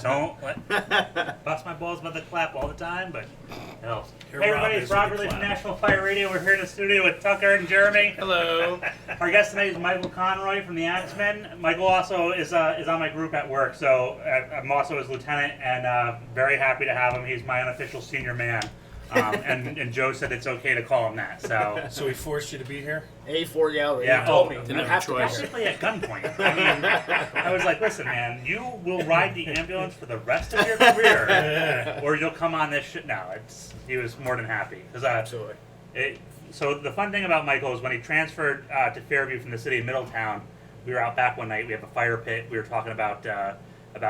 just don't bust my balls about the clap all the time, but it helps. Here, Hey Rob everybody, is it's Rob with the Ridley from clap. National Fire Radio. We're here in the studio with Tucker and Jeremy. Hello. Our guest tonight is Michael Conroy from the Axmen. Michael also is on my group at work, so I'm also his lieutenant, and very happy to have him. He's my unofficial senior man. And Joe said it's okay to call him that. So he forced you to be here? A4 gallery. Yeah. He told me. Didn't You have a have to be choice. here. basically at gunpoint. I mean, I was like, listen, man, you will ride the ambulance for the rest of your career, or you'll come on this shit. No, he was more than happy. Absolutely. So the fun thing about Michael is when he transferred to Fairview from the city of Middletown, we were out back one night. We have a fire pit. We were talking about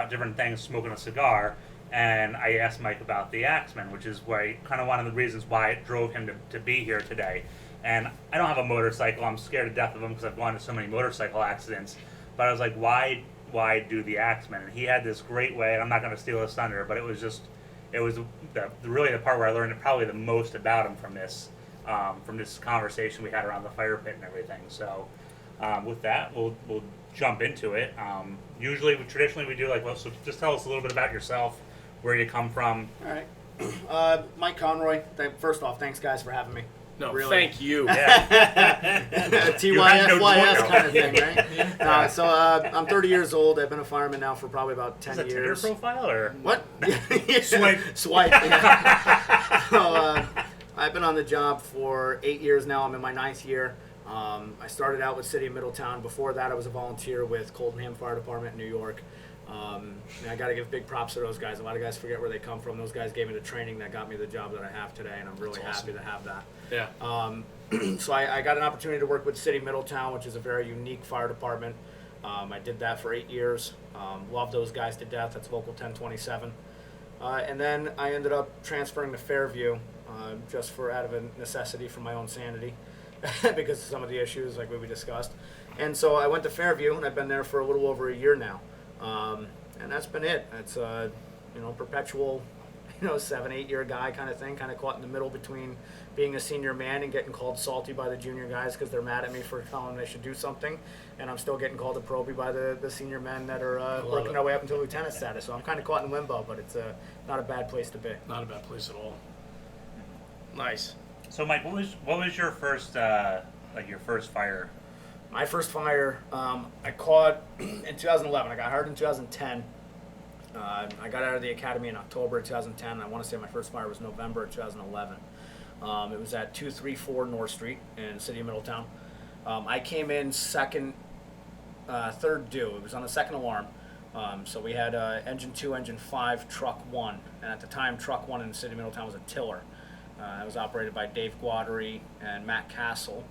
different things, smoking a cigar. And I asked Mike about the Axemen, which is kind of one of the reasons why it drove him to be here today. And I don't have a motorcycle. I'm scared to death of them because I've gone to so many motorcycle accidents. But I was like, why do the Axemen? And he had this great way, and I'm not going to steal his thunder, but it was really the part where I learned probably the most about him from this conversation we had around the fire pit and everything. So with that, we'll jump into it. Traditionally we do so just tell us a little bit about yourself, where you come from. All right. Mike Conroy. First off, thanks guys for having me. No, Really. thank you. Yeah. TYFYS kind of thing, right? Yeah. So I'm 30 years old. I've been a fireman now for probably about 10 Is that Tinder years. profile or What? Swipe. Swipe. Yeah. So I've been on the job for 8 years now. I'm in my 9th year. I started out with City of Middletown. Before that, I was a volunteer with Coldenham Fire Department in New York. And I got to give big props to those guys. A lot of guys forget where they come from. Those guys gave me the training that got me the job that I have today, and I'm really happy to have that. Yeah. So I got an opportunity to work with City of Middletown, which is a very unique fire department. I did that for 8 years. Love those guys to death. That's Local 1027. And then I ended up transferring to Fairview just out of a necessity for my own sanity because of some of the issues like we discussed. And so I went to Fairview, and I've been there for a little over a year now. And that's been it. It's perpetual, 7-8 year guy kind of thing, kind of caught in the middle between being a senior man and getting called salty by the junior guys because they're mad at me for telling them they should do something, and I'm still getting called a probie by the senior men that are working their way up into lieutenant status. So I'm kind of caught in limbo, but it's not a bad place to be. Not a bad place at all. Nice. So Mike, what was your first your first fire? My first fire, I caught in 2011. I got hired in 2010. I got out of the academy in October of 2010. I want to say my first fire was November of 2011. It was at 234 North Street in the city of Middletown. I came in third due. It was on the second alarm. So we had engine 2, engine 5, truck 1. And at the time, truck 1 in the city of Middletown was a tiller. It was operated by Dave Guattari and Matt Castle.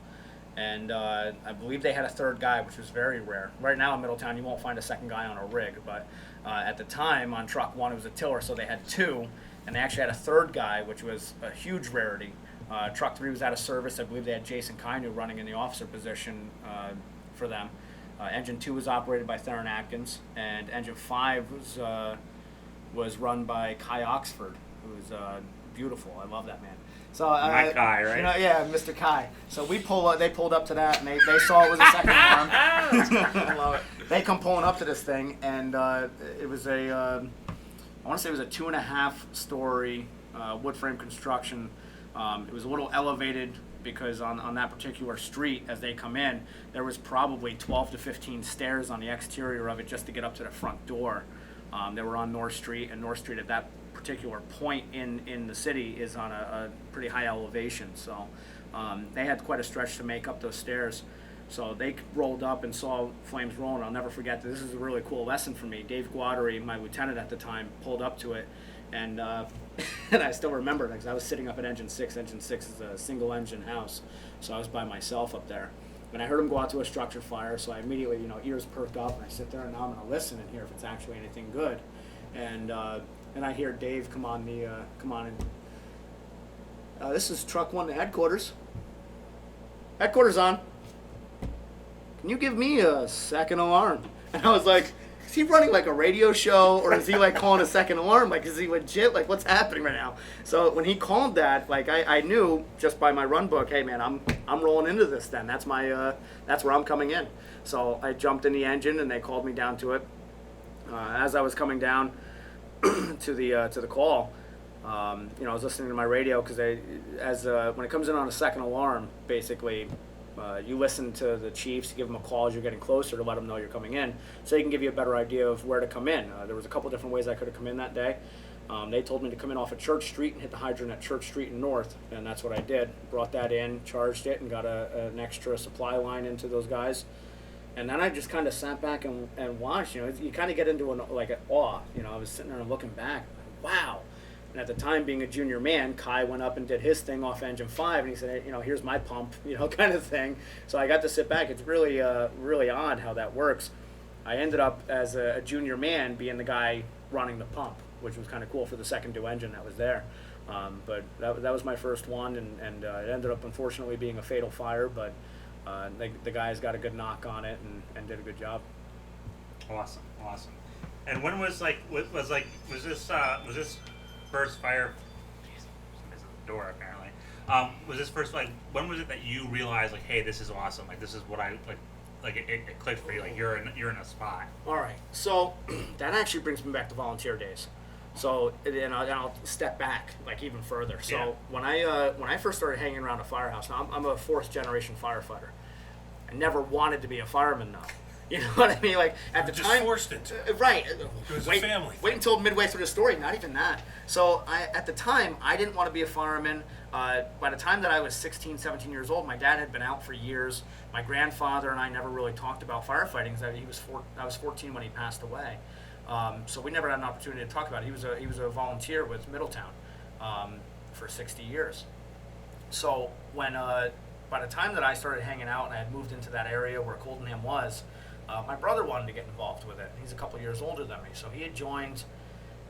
And I believe they had a third guy, which was very rare. Right now in Middletown, you won't find a second guy on a rig, but at the time on truck 1, it was a tiller, so they had 2, and they actually had a third guy, which was a huge rarity. Truck 3 was out of service. I believe they had Jason Kainu running in the officer position for them. Engine 2 was operated by Theron Atkins, and engine 5 was run by Kai Oxford, who's beautiful. I love that man. So My Kai, right? Yeah, Mr. Kai. So they pulled up to that, and they saw it was a second alarm. I love it. They come pulling up to this thing, and it was I want to say it was a 2.5 story wood frame construction. It was a little elevated because on that particular street, as they come in, there was probably 12 to 15 stairs on the exterior of it just to get up to the front door. They were on North Street, and North Street at that particular point in the city is on a pretty high elevation, so they had quite a stretch to make up those stairs. So they rolled up and saw flames rolling. I'll never forget that. This is a really cool lesson for me. Dave Guattari, my lieutenant at the time, pulled up to it, and and I still remember it because I was sitting up at engine 6. Engine 6 is a single engine house, so I was by myself up there. And I heard him go out to a structure fire, so I immediately, ears perked up, and I sit there and now I'm going to listen and hear if it's actually anything good. And I hear Dave come on in. This is truck 1 to headquarters. Headquarters on. Can you give me a second alarm? And I was like, is he running like a radio show, or is he like calling a second alarm? Like, is he legit? Like, what's happening right now? So when he called that, like, I knew just by my run book, hey man, I'm rolling into this then. That's where I'm coming in. So I jumped in the engine and they called me down to it. As I was coming down, to the call, you know, I was listening to my radio because when it comes in on a second alarm, basically, you listen to the chiefs, you give them a call as you're getting closer to let them know you're coming in, so they can give you a better idea of where to come in. There was a couple different ways I could have come in that day. They told me to come in off of Church Street and hit the hydrant at Church Street and North, and that's what I did. Brought that in, charged it, and got an extra supply line into those guys. And then I just kind of sat back and watched. You know, you kind of get into an awe. You know, I was sitting there and looking back, wow. And at the time, being a junior man, Kai went up and did his thing off engine 5, and he said, you know, here's my pump, you know, kind of thing. So I got to sit back. It's really, really odd how that works. I ended up, as a junior man, being the guy running the pump, which was kind of cool for the second due engine that was there. But that was my first one, and it ended up, unfortunately, being a fatal fire, but the guys got a good knock on it and did a good job. Awesome. And when was this first fire? There's a door apparently. Was this first when was it that you realized hey, this is awesome? Like this is what I like. It clicked for you. Like you're in a spot. All right. So that actually brings me back to volunteer days. So and I'll step back even further. So when I first started hanging around a firehouse, now I'm a 4th generation firefighter. I never wanted to be a fireman though. You know what I mean? At the time, forced it. Right. It was a family. Wait until midway through the story. Not even that. So at the time, I didn't want to be a fireman. By the time that I was 16, 17 years old, my dad had been out for years. My grandfather and I never really talked about firefighting because I was 14 when he passed away. So we never had an opportunity to talk about it. He was a volunteer with Middletown for 60 years. So when by the time that I started hanging out and I had moved into that area where Coldenham was, my brother wanted to get involved with it. He's a couple years older than me, so he had joined,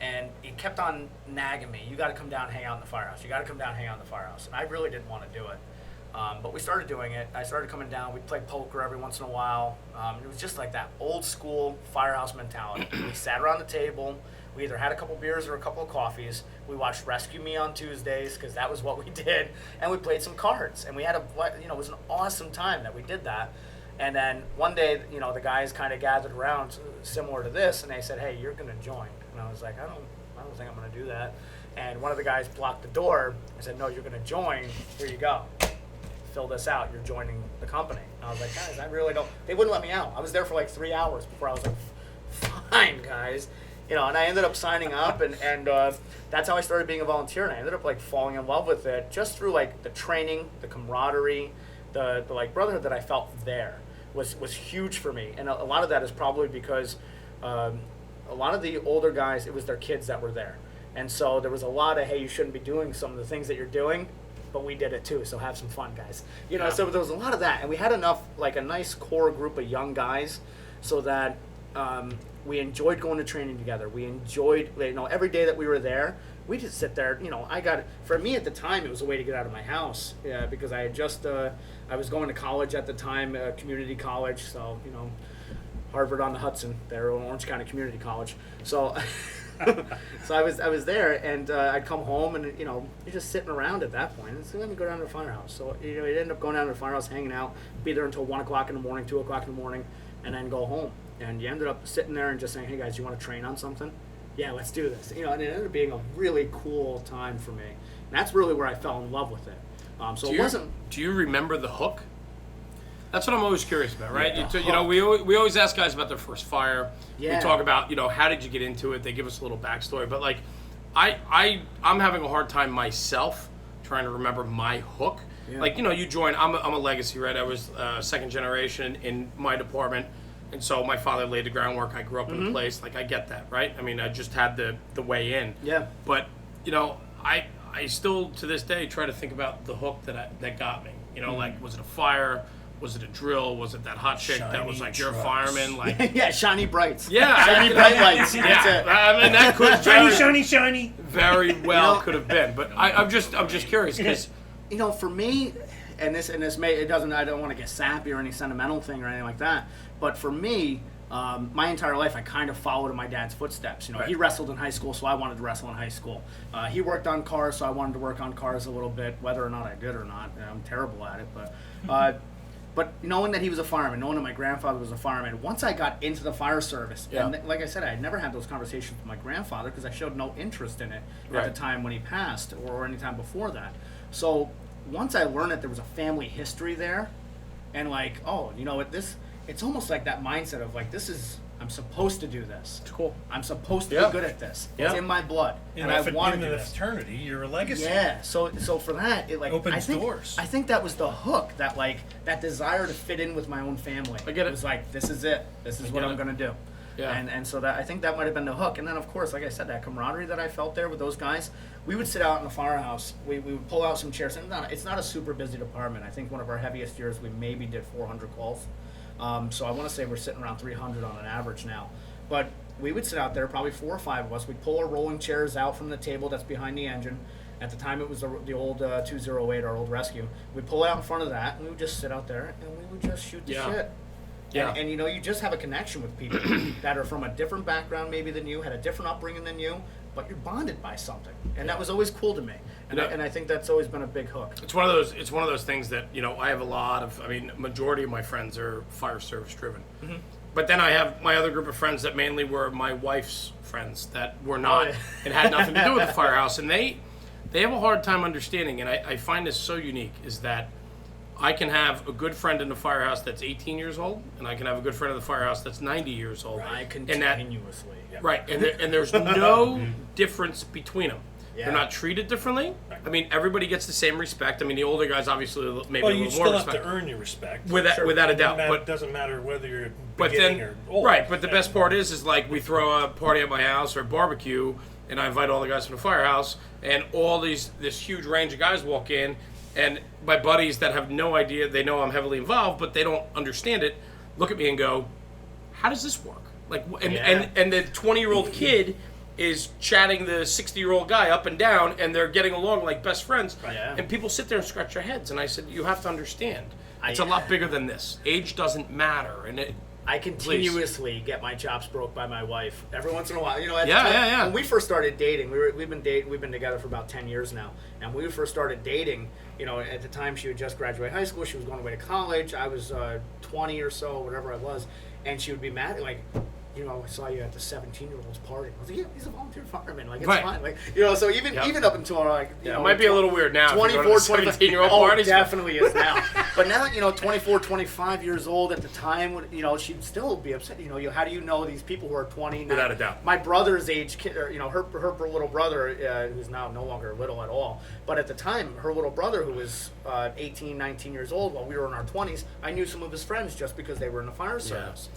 and he kept on nagging me. You got to come down and hang out in the firehouse. You got to come down and hang out in the firehouse. And I really didn't want to do it, but we started doing it. I started coming down. We'd play poker every once in a while. It was just like that old school firehouse mentality. We sat around the table. We either had a couple beers or a couple of coffees. We watched Rescue Me on Tuesdays because that was what we did, and we played some cards. And we had it was an awesome time that we did that. And then one day, the guys kind of gathered around similar to this, and they said, "Hey, you're going to join." And I was like, "I don't think I'm going to do that." And one of the guys blocked the door and said, "No, you're going to join. Here you go. Fill this out. You're joining the company." And I was like, "Guys, I really don't." They wouldn't let me out. I was there for 3 hours before I was like, "Fine, guys." And I ended up signing up, and that's how I started being a volunteer. And I ended up falling in love with it just through the training, the camaraderie, the brotherhood that I felt there was huge for me. And a lot of that is probably because a lot of the older guys, it was their kids that were there, and so there was a lot of, hey, you shouldn't be doing some of the things that you're doing, but we did it too, so have some fun, guys. So there was a lot of that, and we had enough a nice core group of young guys so that we enjoyed going to training together. We enjoyed, every day that we were there, we just sit there. For me at the time, it was a way to get out of my house, because I had just, I was going to college at the time, community college, so, Harvard on the Hudson, there, Orange County Community College. So, so I was there, and I'd come home, and you're just sitting around at that point. And so let me go down to the firehouse. So you'd end up going down to the firehouse, hanging out, be there until 1 o'clock in the morning, 2 o'clock in the morning, and then go home. And you ended up sitting there and just saying, "Hey guys, you want to train on something? Yeah, let's do this." And it ended up being a really cool time for me. And that's really where I fell in love with it. Do you remember the hook? That's what I'm always curious about, right? Yeah, we always ask guys about their first fire. Yeah. We talk about, how did you get into it? They give us a little backstory. But I'm having a hard time myself trying to remember my hook. Yeah. You join. I'm a legacy, right? I was second generation in my department. And so my father laid the groundwork. I grew up in a place. I get that, right? I mean, I just had the way in. Yeah. But, I still, to this day, try to think about the hook that got me. Was it a fire? Was it a drill? Was it that hot chick that was you're a fireman? Yeah, shiny brights. Yeah. Shiny bright lights. Yeah. That's it. I mean, that could Shiny. very well could have been. But I'm just curious because, for me, and this may, I don't want to get sappy or any sentimental thing or anything like that, but for me, my entire life I kind of followed in my dad's footsteps. Right. He wrestled in high school, so I wanted to wrestle in high school. He worked on cars, so I wanted to work on cars a little bit, whether or not I did or not. I'm terrible at it, but But knowing that he was a fireman, knowing that my grandfather was a fireman, once I got into the fire service, Yeah. and like I said, I had never had those conversations with my grandfather because I showed no interest in it at the time when he passed or any time before that. So once I learned that there was a family history there, and like, oh, you know what, it's almost like that mindset of like, I'm supposed to do this. It's cool. I'm supposed to Yeah. be good at this. Yeah. It's in my blood, and I want to do in the this. fraternity, you're a legacy. Yeah, so for that, it like Opens I think, doors. I think that was the hook, that desire to fit in with my own family. I get it. It was like, this is it. This is what get I'm it. gonna do. Yeah. And so that I think that might have been the hook. And then of course, like I said, that camaraderie that I felt there with those guys. We would sit out in the firehouse. We would pull out some chairs. And it's not a super busy department. I think one of our heaviest years we maybe did 400 calls. So I want to say we're sitting around 300 on an average now. But we would sit out there, probably 4 or 5 of us. We'd pull our rolling chairs out from the table that's behind the engine. At the time, it was the old 208, our old rescue. We'd pull it out in front of that, and we would just sit out there, and we would just shoot the shit. Yeah. And you know, you just have a connection with people that are from a different background maybe than you, had a different upbringing than you, but you're bonded by something. And that was always cool to me. And, Yeah. I think that's always been a big hook. It's one of those things that, you know, I have a lot of, majority of my friends are fire service driven. Mm-hmm. But then I have my other group of friends that mainly were my wife's friends that were not, Oh, yeah. and had nothing to do with the firehouse. And they have a hard time understanding, and I find this so unique, is that I can have a good friend in the firehouse that's 18 years old, and I can have a good friend in the firehouse that's 90 years old. I And that, continuously. right, and there's no difference between them. Yeah. They're not treated differently. I mean, everybody gets the same respect. I mean, the older guys obviously maybe Well, a you little more still have respect. to earn your respect. Without a doubt. It But doesn't matter whether you're but beginning then or old. right. But the best part is like we throw a party at my house or a barbecue, and I invite all the guys from the firehouse, and this huge range of guys walk in, and my buddies that have no idea, they know I'm heavily involved, but they don't understand it, look at me and go, "How does this work?" Like, and the 20-year-old kid is chatting the 60-year-old guy up and down, and they're getting along like best friends. Yeah. And people sit there and scratch their heads, and I said, "You have to understand, it's a lot bigger than this. Age doesn't matter." And I continuously get my chops broke by my wife every once in a while. You know, at Yeah, the time, yeah, yeah. When we first started dating, we've been together for about 10 years now. And when we first started dating, you know, at the time she had just graduated high school, she was going away to college. I was 20 or so, whatever I was, and she would be mad, like, you know, I saw you at the 17-year-old's party. I was like, yeah, he's a volunteer fireman. Like, it's Right. fine. Like, you know, so even up until like, you know, it might be a little weird now. 24, 17-year-old oh, parties. definitely is now. But now, you know, 24, 25 years old at the time, you know, she'd still be upset. You know, how do you know these people who are 20? Without a doubt. My brother's age kid, or, you know, her little brother, who's now no longer little at all, but at the time, her little brother, who was 18, 19 years old while we were in our 20s, I knew some of his friends just because they were in the fire service.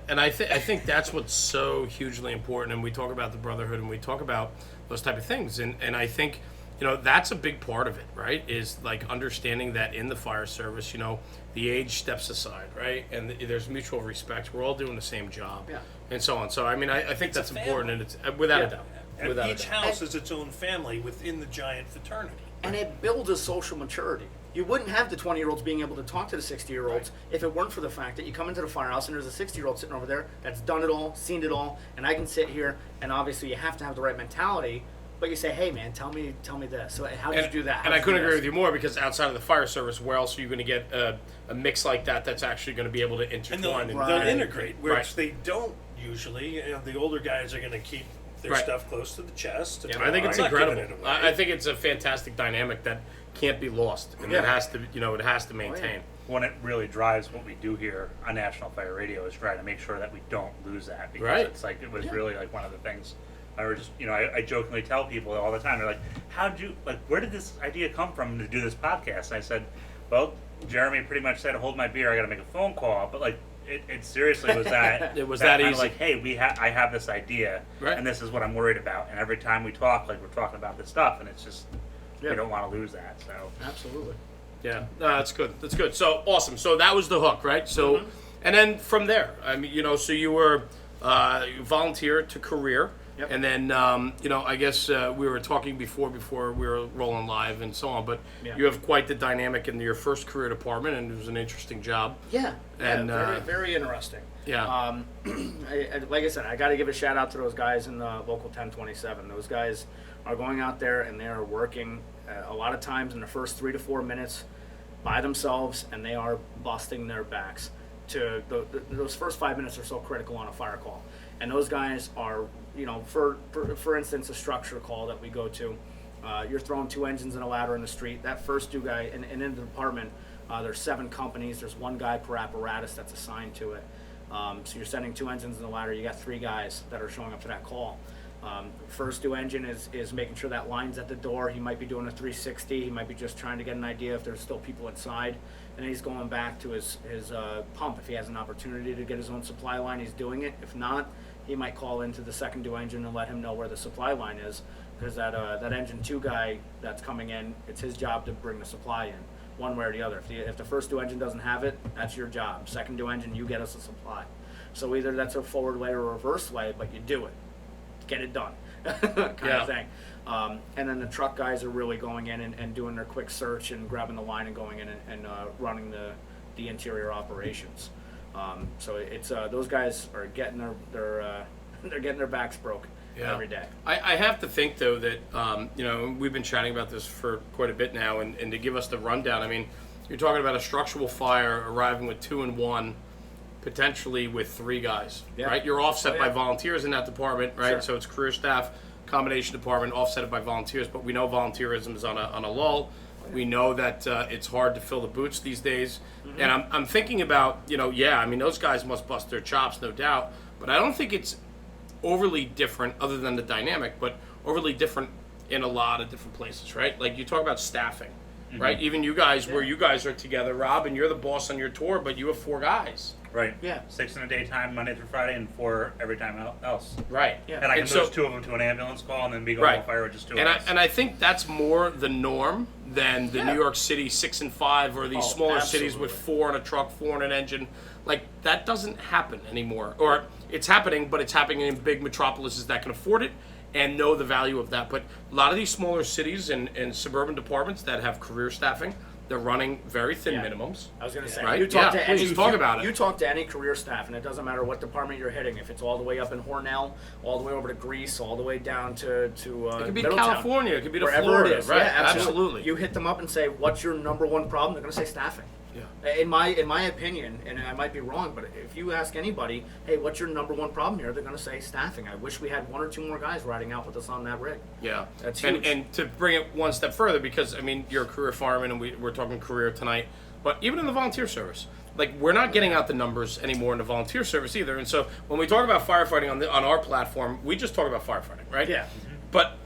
And I think that's what's so hugely important. And we talk about the Brotherhood, and we talk about those type of things. And I think, you know, that's a big part of it, right? Is like understanding that in the fire service, you know, the age steps aside, right? And there's mutual respect. We're all doing the same job, Yeah. and so on. So I mean, I think that's a important, and it's without a doubt. And Without a each doubt. house is its own family within the giant fraternity. And it builds a social maturity. You wouldn't have the 20-year-olds being able to talk to the 60-year-olds if it weren't for the fact that you come into the firehouse and there's a 60-year-old sitting over there that's done it all, seen it all, and I can sit here, and obviously you have to have the right mentality, but you say, hey man, tell me this. So how did you do that? And I couldn't agree with you more, because outside of the fire service, where else are you going to get a mix like that that's actually going to be able to And intertwine? they'll integrate, which Right. they don't usually. You know, the older guys are going to keep their Right. stuff close to the chest. And I think it's I'm not giving incredible. it away. I think it's a fantastic dynamic that can't be lost, and it has to, you know, it has to maintain. When it really drives what we do here on National Fire Radio is trying to make sure that we don't lose that, because Right. it's like, it was really like one of the things I was just, you know, I jokingly tell people all the time, they're like, where did this idea come from to do this podcast? And I said, well, Jeremy pretty much said, hold my beer, I gotta make a phone call, but like, it seriously was that. It was that kind of easy. like, hey, I have this idea, Right. and this is what I'm worried about, and every time we talk, like, we're talking about this stuff, and it's just, we don't want to lose that, so. Absolutely. Yeah, no, that's good. That's good. So awesome. So that was the hook, right? So, and then from there, I mean, you know, so you were volunteer to career, Yep. and then you know, I guess we were talking before we were rolling live and so on. But Yeah. you have quite the dynamic in your first career department, and it was an interesting job. Yeah. And, very, very interesting. Yeah. Like I said, I got to give a shout out to those guys in the local 1027. Those guys are going out there and they are working a lot of times in the first 3 to 4 minutes by themselves, and they are busting their backs. Those first 5 minutes are so critical on a fire call, and those guys are, for instance, a structure call that we go to. You're throwing 2 engines and a ladder in the street. That first 2 guy, and in the department, there's 7 companies. There's 1 guy per apparatus that's assigned to it. So you're sending 2 engines and a ladder. You got 3 guys that are showing up to that call. First 2 engine is making sure that line's at the door. He might be doing a 360. He might be just trying to get an idea if there's still people inside. And then he's going back to his pump. If he has an opportunity to get his own supply line, he's doing it. If not, he might call into the second 2 engine and let him know where the supply line is. Because that engine 2 guy that's coming in, it's his job to bring the supply in, one way or the other. If the first 2 engine doesn't have it, that's your job. Second 2 engine, you get us a supply. So either that's a forward way or a reverse way, but you do it. Get it done, kind of thing. And then the truck guys are really going in and doing their quick search and grabbing the line and going in and running the interior operations. So it's those guys are getting they're getting their backs broke every day. I have to think though that we've been chatting about this for quite a bit now, and to give us the rundown, I mean, you're talking about a structural fire arriving with 2 and 1. Potentially with 3 guys, right? You're offset by volunteers in that department, right? Sure. So it's career staff, combination department, offset by volunteers. But we know volunteerism is on a lull. We know that it's hard to fill the boots these days. Mm-hmm. And I'm thinking about, those guys must bust their chops, no doubt. But I don't think it's overly different, other than the dynamic, but overly different in a lot of different places, right? Like you talk about staffing. Mm-hmm. Right, even you guys, where you guys are together, Rob, and you're the boss on your tour, but you have 4 guys. Right. Yeah. 6 in a daytime, Monday through Friday, and 4 every time else. Right. Yeah. And I can lose 2 of them to an ambulance call, and then be going on fire with just 2 of us. And I think that's more the norm than the New York City 6 and 5, or these smaller cities with 4 in a truck, 4 in an engine. Like that doesn't happen anymore, or it's happening, but it's happening in big metropolises that can afford it and know the value of that. But a lot of these smaller cities and suburban departments that have career staffing, they're running very thin minimums. I was going to say, right? you talk to any, talk about it. You talk to any career staff, and it doesn't matter what department you're hitting. If it's all the way up in Hornell, all the way over to Greece, all the way down to it could be Middletown, California, it could be to wherever Florida, it is. right? Yeah, Absolutely. You hit them up and say, "What's your number 1 problem?" They're going to say staffing. Yeah. In my opinion, and I might be wrong, but if you ask anybody, "Hey, what's your number 1 problem here?" They're going to say staffing. I wish we had 1 or 2 more guys riding out with us on that rig. Yeah, That's huge. And to bring it one step further, because I mean, you're a career fireman, and we're talking career tonight, but even in the volunteer service, like we're not getting out the numbers anymore in the volunteer service either. And so when we talk about firefighting on our platform, we just talk about firefighting, right? Yeah. But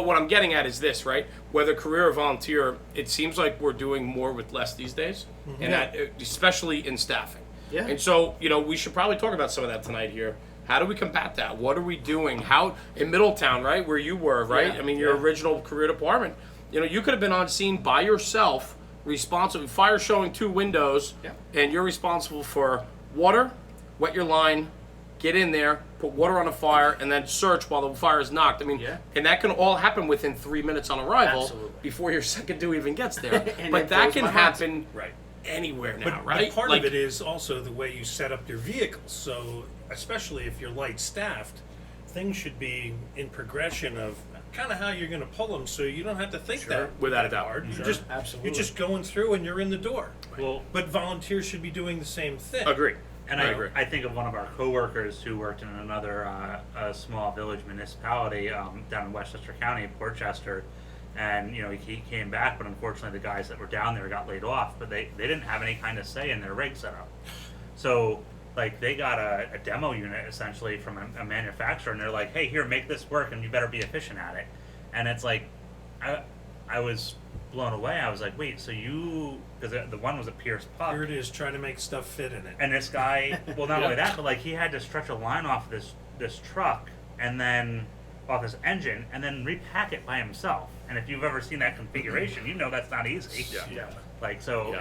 what I'm getting at is this, right? Whether career or volunteer, it seems like we're doing more with less these days, and that, especially in staffing. Yeah. And so, we should probably talk about some of that tonight here. How do we combat that? What are we doing? How in Middletown, right, where you were, right? Yeah. I mean, your original career department. You could have been on scene by yourself, responsible, fire showing 2 windows, and you're responsible for water, wet your line, get in there, put water on a fire, and then search while the fire is knocked. I mean, and that can all happen within 3 minutes on arrival before your second 2 even gets there. But that can happen anywhere now, right? But part of it is also the way you set up your vehicles. So, especially if you're light staffed, things should be in progression of kind of how you're going to pull them, so you don't have to think that without a doubt. hard. Sure. You're just going through and you're in the door. Well, but volunteers should be doing the same thing. Agree. And I agree. I think of one of our coworkers who worked in another small village municipality down in Westchester County, Portchester, and he came back, but unfortunately the guys that were down there got laid off. But they didn't have any kind of say in their rig setup, so like they got a demo unit essentially from a manufacturer, and they're like, "Hey, here, make this work, and you better be efficient at it." And it's like, I was blown away. I was like, wait, so because the one was a Pierce puck. Here it is, trying to make stuff fit in it. And this guy, well, not only that, but like he had to stretch a line off this truck and then off this engine and then repack it by himself. And if you've ever seen that configuration, that's not easy. Yeah. Like, so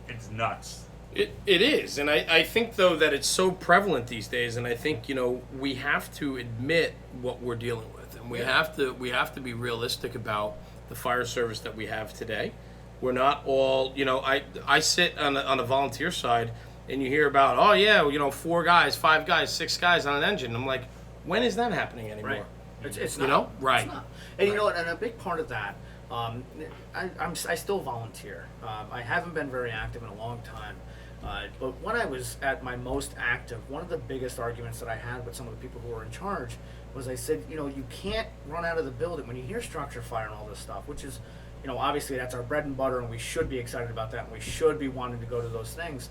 it's nuts. It is, and I think though that it's so prevalent these days, and I think we have to admit what we're dealing with, and we have to be realistic about the fire service that we have today. We're not all, I sit on the volunteer side, and you hear about 4 guys, 5 guys, 6 guys on an engine. I'm like, when is that happening anymore? Right. It's not. Right. It's not. And and a big part of that, I still volunteer. I haven't been very active in a long time. But when I was at my most active, one of the biggest arguments that I had with some of the people who were in charge was I said, you can't run out of the building when you hear structure fire and all this stuff, which is, obviously that's our bread and butter and we should be excited about that and we should be wanting to go to those things.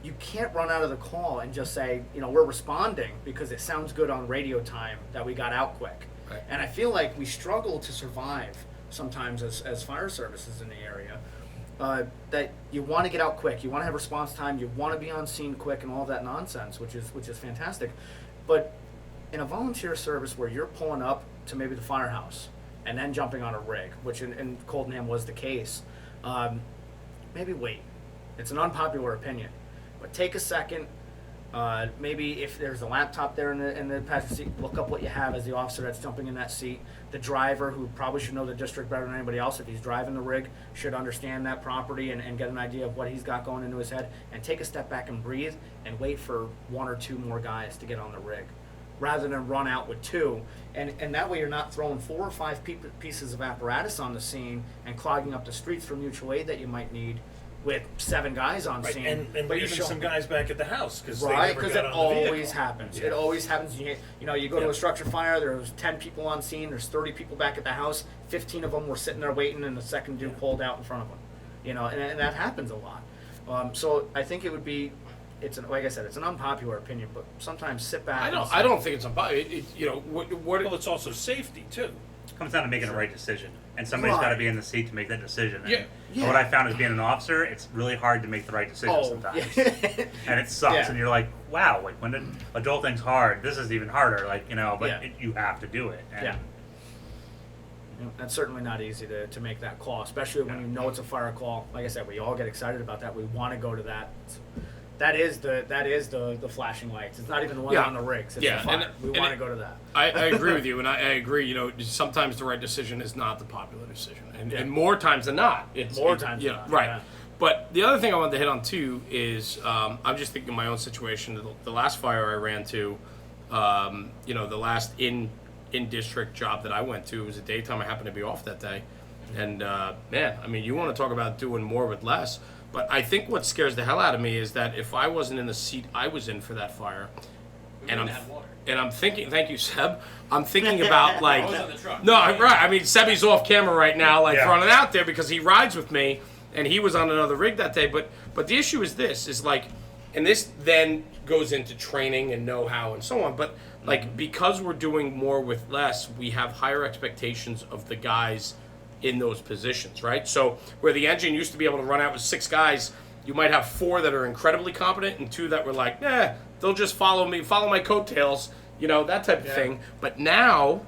You can't run out of the call and just say, we're responding because it sounds good on radio time that we got out quick. Right. And I feel like we struggle to survive sometimes as fire services in the area. That you want to get out quick, you want to have response time, you want to be on scene quick, and all of that nonsense, which is fantastic. But in a volunteer service where you're pulling up to maybe the firehouse and then jumping on a rig, which in Coldenham was the case, maybe wait. It's an unpopular opinion, but take a second. Maybe if there's a laptop there in the passenger seat, look up what you have as the officer that's jumping in that seat. The driver, who probably should know the district better than anybody else, if he's driving the rig, should understand that property and get an idea of what he's got going into his head, and take a step back and breathe and wait for one or two more guys to get on the rig, rather than run out with two. And that way you're not throwing 4 or 5 pieces of apparatus on the scene and clogging up the streets for mutual aid that you might need with 7 guys on scene. And but leaving some guys back at the house because right, they never because got it on the vehicle. always happens. Yeah. It always happens. You go to Yeah. a structure fire. There's 10 people on scene. There's 30 people back at the house. 15 of them were sitting there waiting, and the second dude pulled out in front of them. And that happens a lot. So I think it would be. Like I said, it's an unpopular opinion, but sometimes sit back. I don't think it's unpopular. Well, it's also safety too. It comes down to making the right decision, and somebody's got to be in the seat to make that decision. Yeah. And what I found is being an officer, it's really hard to make the right decision sometimes, and it sucks. Yeah. And you're like, wow, like when adulting's hard, this is even harder. But Yeah. you have to do it. And Yeah. That's certainly not easy to make that call, especially when you know it's a fire call. Like I said, we all get excited about that. We want to go to that. That is the flashing lights. It's not even the one on the rigs. It's the fire. We want to go to that. I agree with you, and I agree. Sometimes the right decision is not the popular decision, and more times than not, it's More times than not, right. yeah. But the other thing I wanted to hit on too is I'm just thinking of my own situation. The last fire I ran to, the last in district job that I went to, it was a daytime. I happened to be off that day, and man, I mean, you want to talk about doing more with less. But I think what scares the hell out of me is that if I wasn't in the seat I was in for that fire, and I'm thinking, thank you, Seb. I'm thinking about like, I was on the truck. no, right. I mean, Sebby's off camera right now, like Yeah. running out there because he rides with me, and he was on another rig that day. But the issue is this: is like, and this then goes into training and know-how and so on. But like, because we're doing more with less, we have higher expectations of the guys in those positions, right? So where the engine used to be able to run out with 6 guys, you might have 4 that are incredibly competent and 2 that were like, they'll just follow my coattails, that type of thing. But now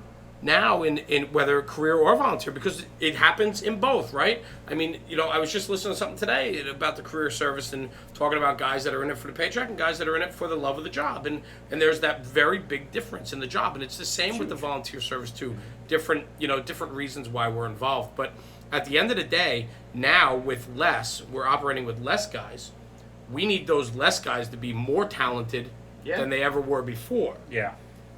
in whether career or volunteer, because it happens in both, right? I mean, I was just listening to something today about the career service and talking about guys that are in it for the paycheck and guys that are in it for the love of the job. And there's that very big difference in the job. And it's the same with the volunteer service too. Different reasons why we're involved. But at the end of the day, now with less, we're operating with less guys. We need those less guys to be more talented than they ever were before. Yeah.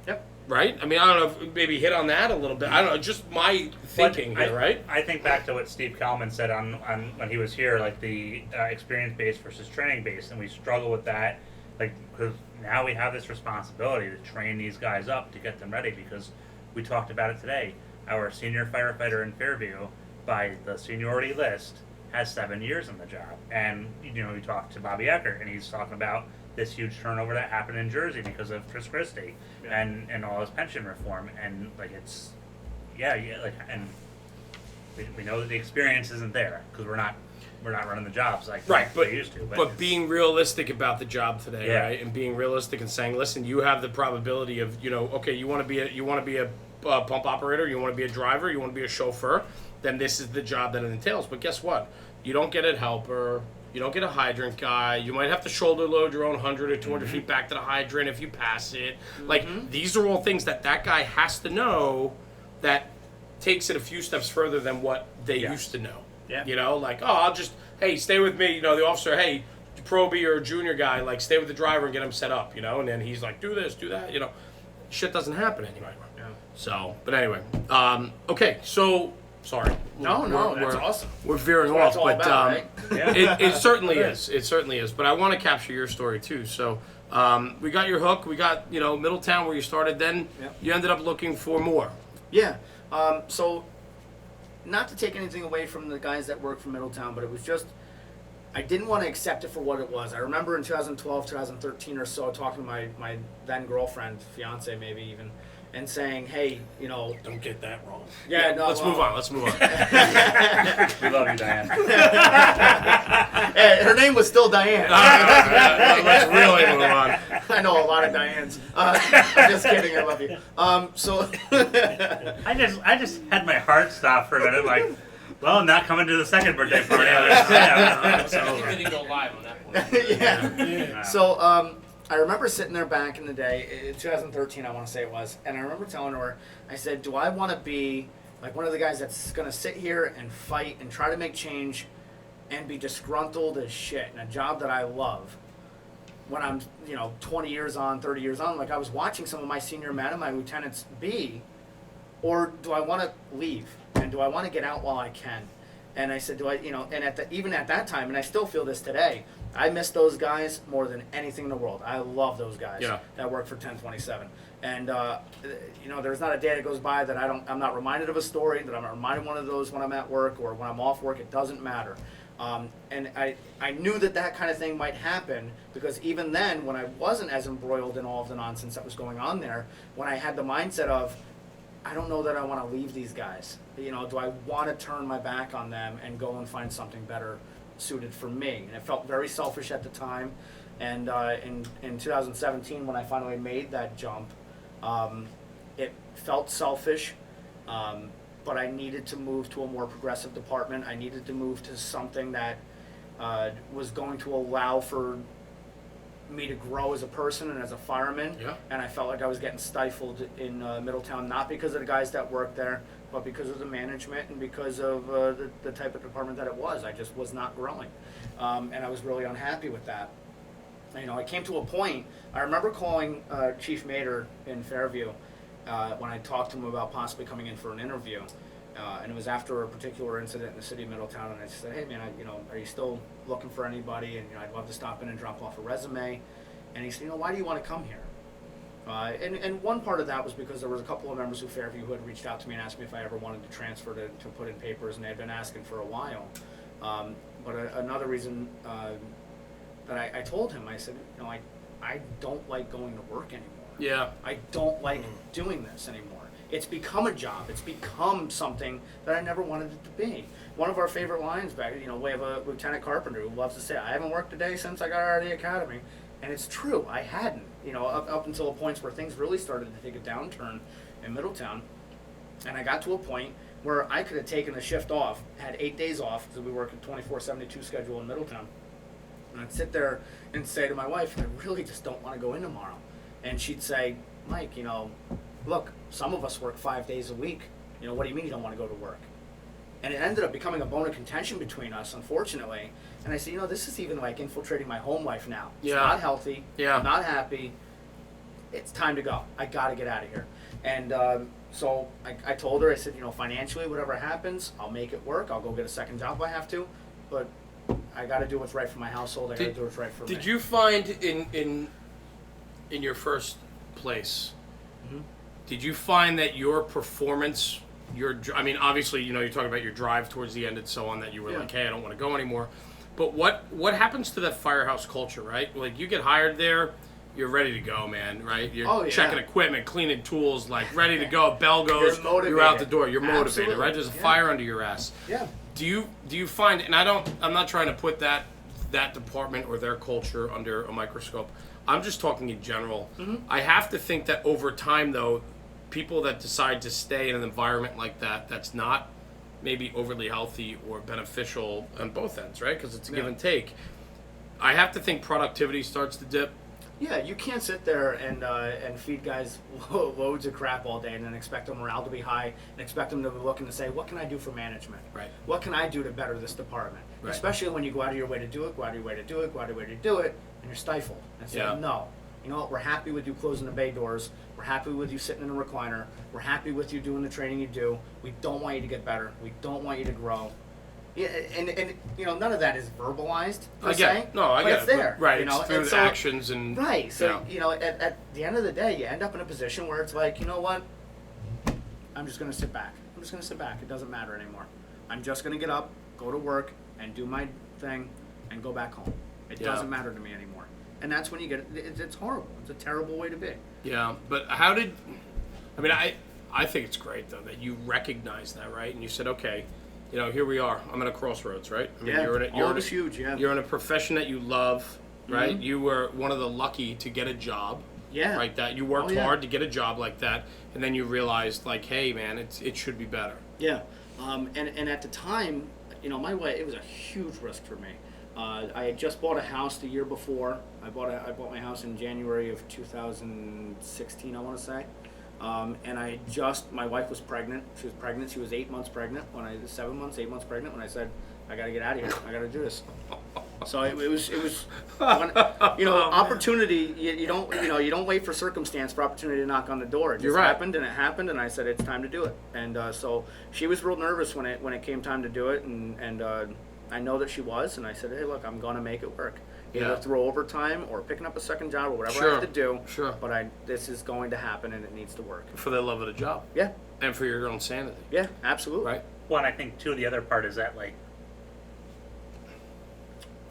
Yep. Right? I mean, I don't know if maybe hit on that a little bit. I don't know, just my thinking here, right? I think back to what Steve Kalman said on when he was here, like the experience-based versus training-based, and we struggle with that, like, because now we have this responsibility to train these guys up to get them ready, because we talked about it today. Our senior firefighter in Fairview, by the seniority list, has 7 years on the job. And, we talked to Bobby Eckert, and he's talking about this huge turnover that happened in Jersey because of Chris Christie and all his pension reform. And, like, it's, and we know that the experience isn't there because we're not running the jobs like they used to. But being realistic about the job today, right? And being realistic and saying, listen, you have the probability of, okay, you want to be a pump operator, you want to be a driver, you want to be a chauffeur, then this is the job that it entails. But guess what? You don't get a helper. You don't get a hydrant guy. You might have to shoulder load your own 100 or 200 feet back to the hydrant if you pass it. Like, these are all things that guy has to know that takes it a few steps further than what they used to know. Yeah. Like, hey, stay with me. The officer, hey, probie or junior guy, like, stay with the driver and get him set up, and then he's like, do this, do that, Shit doesn't happen anymore. Yeah. So, but anyway. Okay, so Sorry. No, that's awesome. We're veering That's off, what it's all but about, right? it certainly is. It certainly is. But I want to capture your story too. So we got your hook. We got Middletown where you started. Then you ended up looking for more. Yeah. So, not to take anything away from the guys that work for Middletown, but it was just, I didn't want to accept it for what it was. I remember in 2012, 2013 or so, talking to my then girlfriend, fiance maybe even, and saying, hey, Don't get that wrong. yeah, no, Let's move on. Let's move on. We love you, Diane. Hey, her name was still Diane. Let's really move on. I know a lot of Dianes. I'm just kidding. I love you. So I just had my heart stop for a minute, like, well, I'm not coming to the second birthday party. It's over. You go live on that one. yeah. So I remember sitting there back in the day, in 2013, I want to say it was, and I remember telling her, I said, do I want to be like one of the guys that's going to sit here and fight and try to make change and be disgruntled as shit in a job that I love when I'm, 20 years on, 30 years on, like I was watching some of my senior men and my lieutenants be, or do I want to leave and do I want to get out while I can? And I said, do I, and even at that time, and I still feel this today, I miss those guys more than anything in the world. I love those guys that work for 1027. And, there's not a day that goes by that I'm not reminded of a story, that I'm not reminded of one of those when I'm at work or when I'm off work. It doesn't matter. And I knew that kind of thing might happen because even then, when I wasn't as embroiled in all of the nonsense that was going on there, when I had the mindset of, I don't know that I want to leave these guys. Do I want to turn my back on them and go and find something better suited for me? And it felt very selfish at the time. And in 2017, when I finally made that jump, it felt selfish. But I needed to move to a more progressive department. I needed to move to something that was going to allow for me to grow as a person and as a fireman. Yeah. And I felt like I was getting stifled in Middletown, not because of the guys that worked there, but because of the management and because of the type of department that it was. I just was not growing. And I was really unhappy with that. I came to a point, I remember calling Chief Mater in Fairview when I talked to him about possibly coming in for an interview. And it was after a particular incident in the city of Middletown, and I said, hey man, are you still looking for anybody? And I'd love to stop in and drop off a resume. And he said, why do you want to come here? And one part of that was because there was a couple of members of Fairview who had reached out to me and asked me if I ever wanted to transfer to put in papers, and they had been asking for a while. But another reason that I told him, I said, I don't like going to work anymore. Yeah. I don't like doing this anymore. It's become a job. It's become something that I never wanted it to be. One of our favorite lines back, we have a Lieutenant Carpenter who loves to say, I haven't worked a day since I got out of the academy. And it's true, I hadn't. Up until a point where things really started to take a downturn in Middletown. And I got to a point where I could have taken a shift off, had 8 days off, because we work a 24/72 schedule in Middletown. And I'd sit there and say to my wife, I really just don't want to go in tomorrow. And she'd say, Mike, look, some of us work 5 days a week. What do you mean you don't want to go to work? And it ended up becoming a bone of contention between us, unfortunately. And I said, this is even like infiltrating my home life now. It's not healthy. Yeah. I'm not happy. It's time to go. I got to get out of here. And so I told her, I said, financially, whatever happens, I'll make it work. I'll go get a second job if I have to. But I got to do what's right for my household. I got to do what's right for me. Did you find in your first place, did you find that your performance, obviously, you're talking about your drive towards the end and so on, that you were like, hey, I don't want to go anymore. But what happens to that firehouse culture, right? Like, you get hired there, you're ready to go, man, right? You're checking equipment, cleaning tools, like ready to go. Bell goes, you're out the door. You're motivated, Absolutely. right? There's a fire under your ass. Yeah. Do you find, and I'm not trying to put that department or their culture under a microscope. I'm just talking in general. I have to think that over time, though, people that decide to stay in an environment like that's not maybe overly healthy or beneficial on both ends, right? Because it's a give and take. I have to think productivity starts to dip. Yeah, you can't sit there and feed guys loads of crap all day and then expect their morale to be high and expect them to be looking to say, what can I do for management? Right. What can I do to better this department? Right. Especially when you go out of your way to do it, and you're stifled. And say, no, you know what, we're happy with you closing the bay doors. We're happy with you sitting in a recliner. We're happy with you doing the training you do. We don't want you to get better. We don't want you to grow. Yeah, and you know, none of that is verbalized per se. No, I but get it's it. there. Right, You know, it's through and the so, actions and right. So yeah. you know, at the end of the day, you end up in a position where it's like, you know what? I'm just gonna sit back. I'm just gonna sit back. It doesn't matter anymore. I'm just gonna get up, go to work, and do my thing, and go back home. It Yeah. doesn't matter to me anymore. And that's when you get it's horrible. It's a terrible way to be. Yeah, but how did? I mean, I think it's great though that you recognize that, right? And you said, okay, you know, here we are. I'm at a crossroads, right? I mean, Yeah, you're all of it's huge. Yeah. You're in a profession that you love, right? Mhm. You were one of the lucky to get a job. Yeah. Right. That you worked Oh, yeah. hard to get a job like that, and then you realized, like, hey, man, it should be better. Yeah, and at the time, you know, my way, it was a huge risk for me. I had just bought a house the year before. I bought my house in January of 2016, I want to say. And my wife was pregnant. She was pregnant. She was 8 months pregnant 7 months, 8 months pregnant when I said, I got to get out of here. I got to do this. So it was when, you know, opportunity. You don't wait for circumstance for opportunity to knock on the door. It just You're right. happened, and it happened, and I said it's time to do it. And so she was real nervous when it came time to do it, and I know that she was, and I said, hey, look, I'm gonna make it work. Either Yeah. through overtime or picking up a second job or whatever I Sure. have to do. Sure. But this is going to happen, and it needs to work. For the love of the job. Yeah. And for your own sanity. Yeah. Absolutely. Right. Well, and I think too the other part is that, like,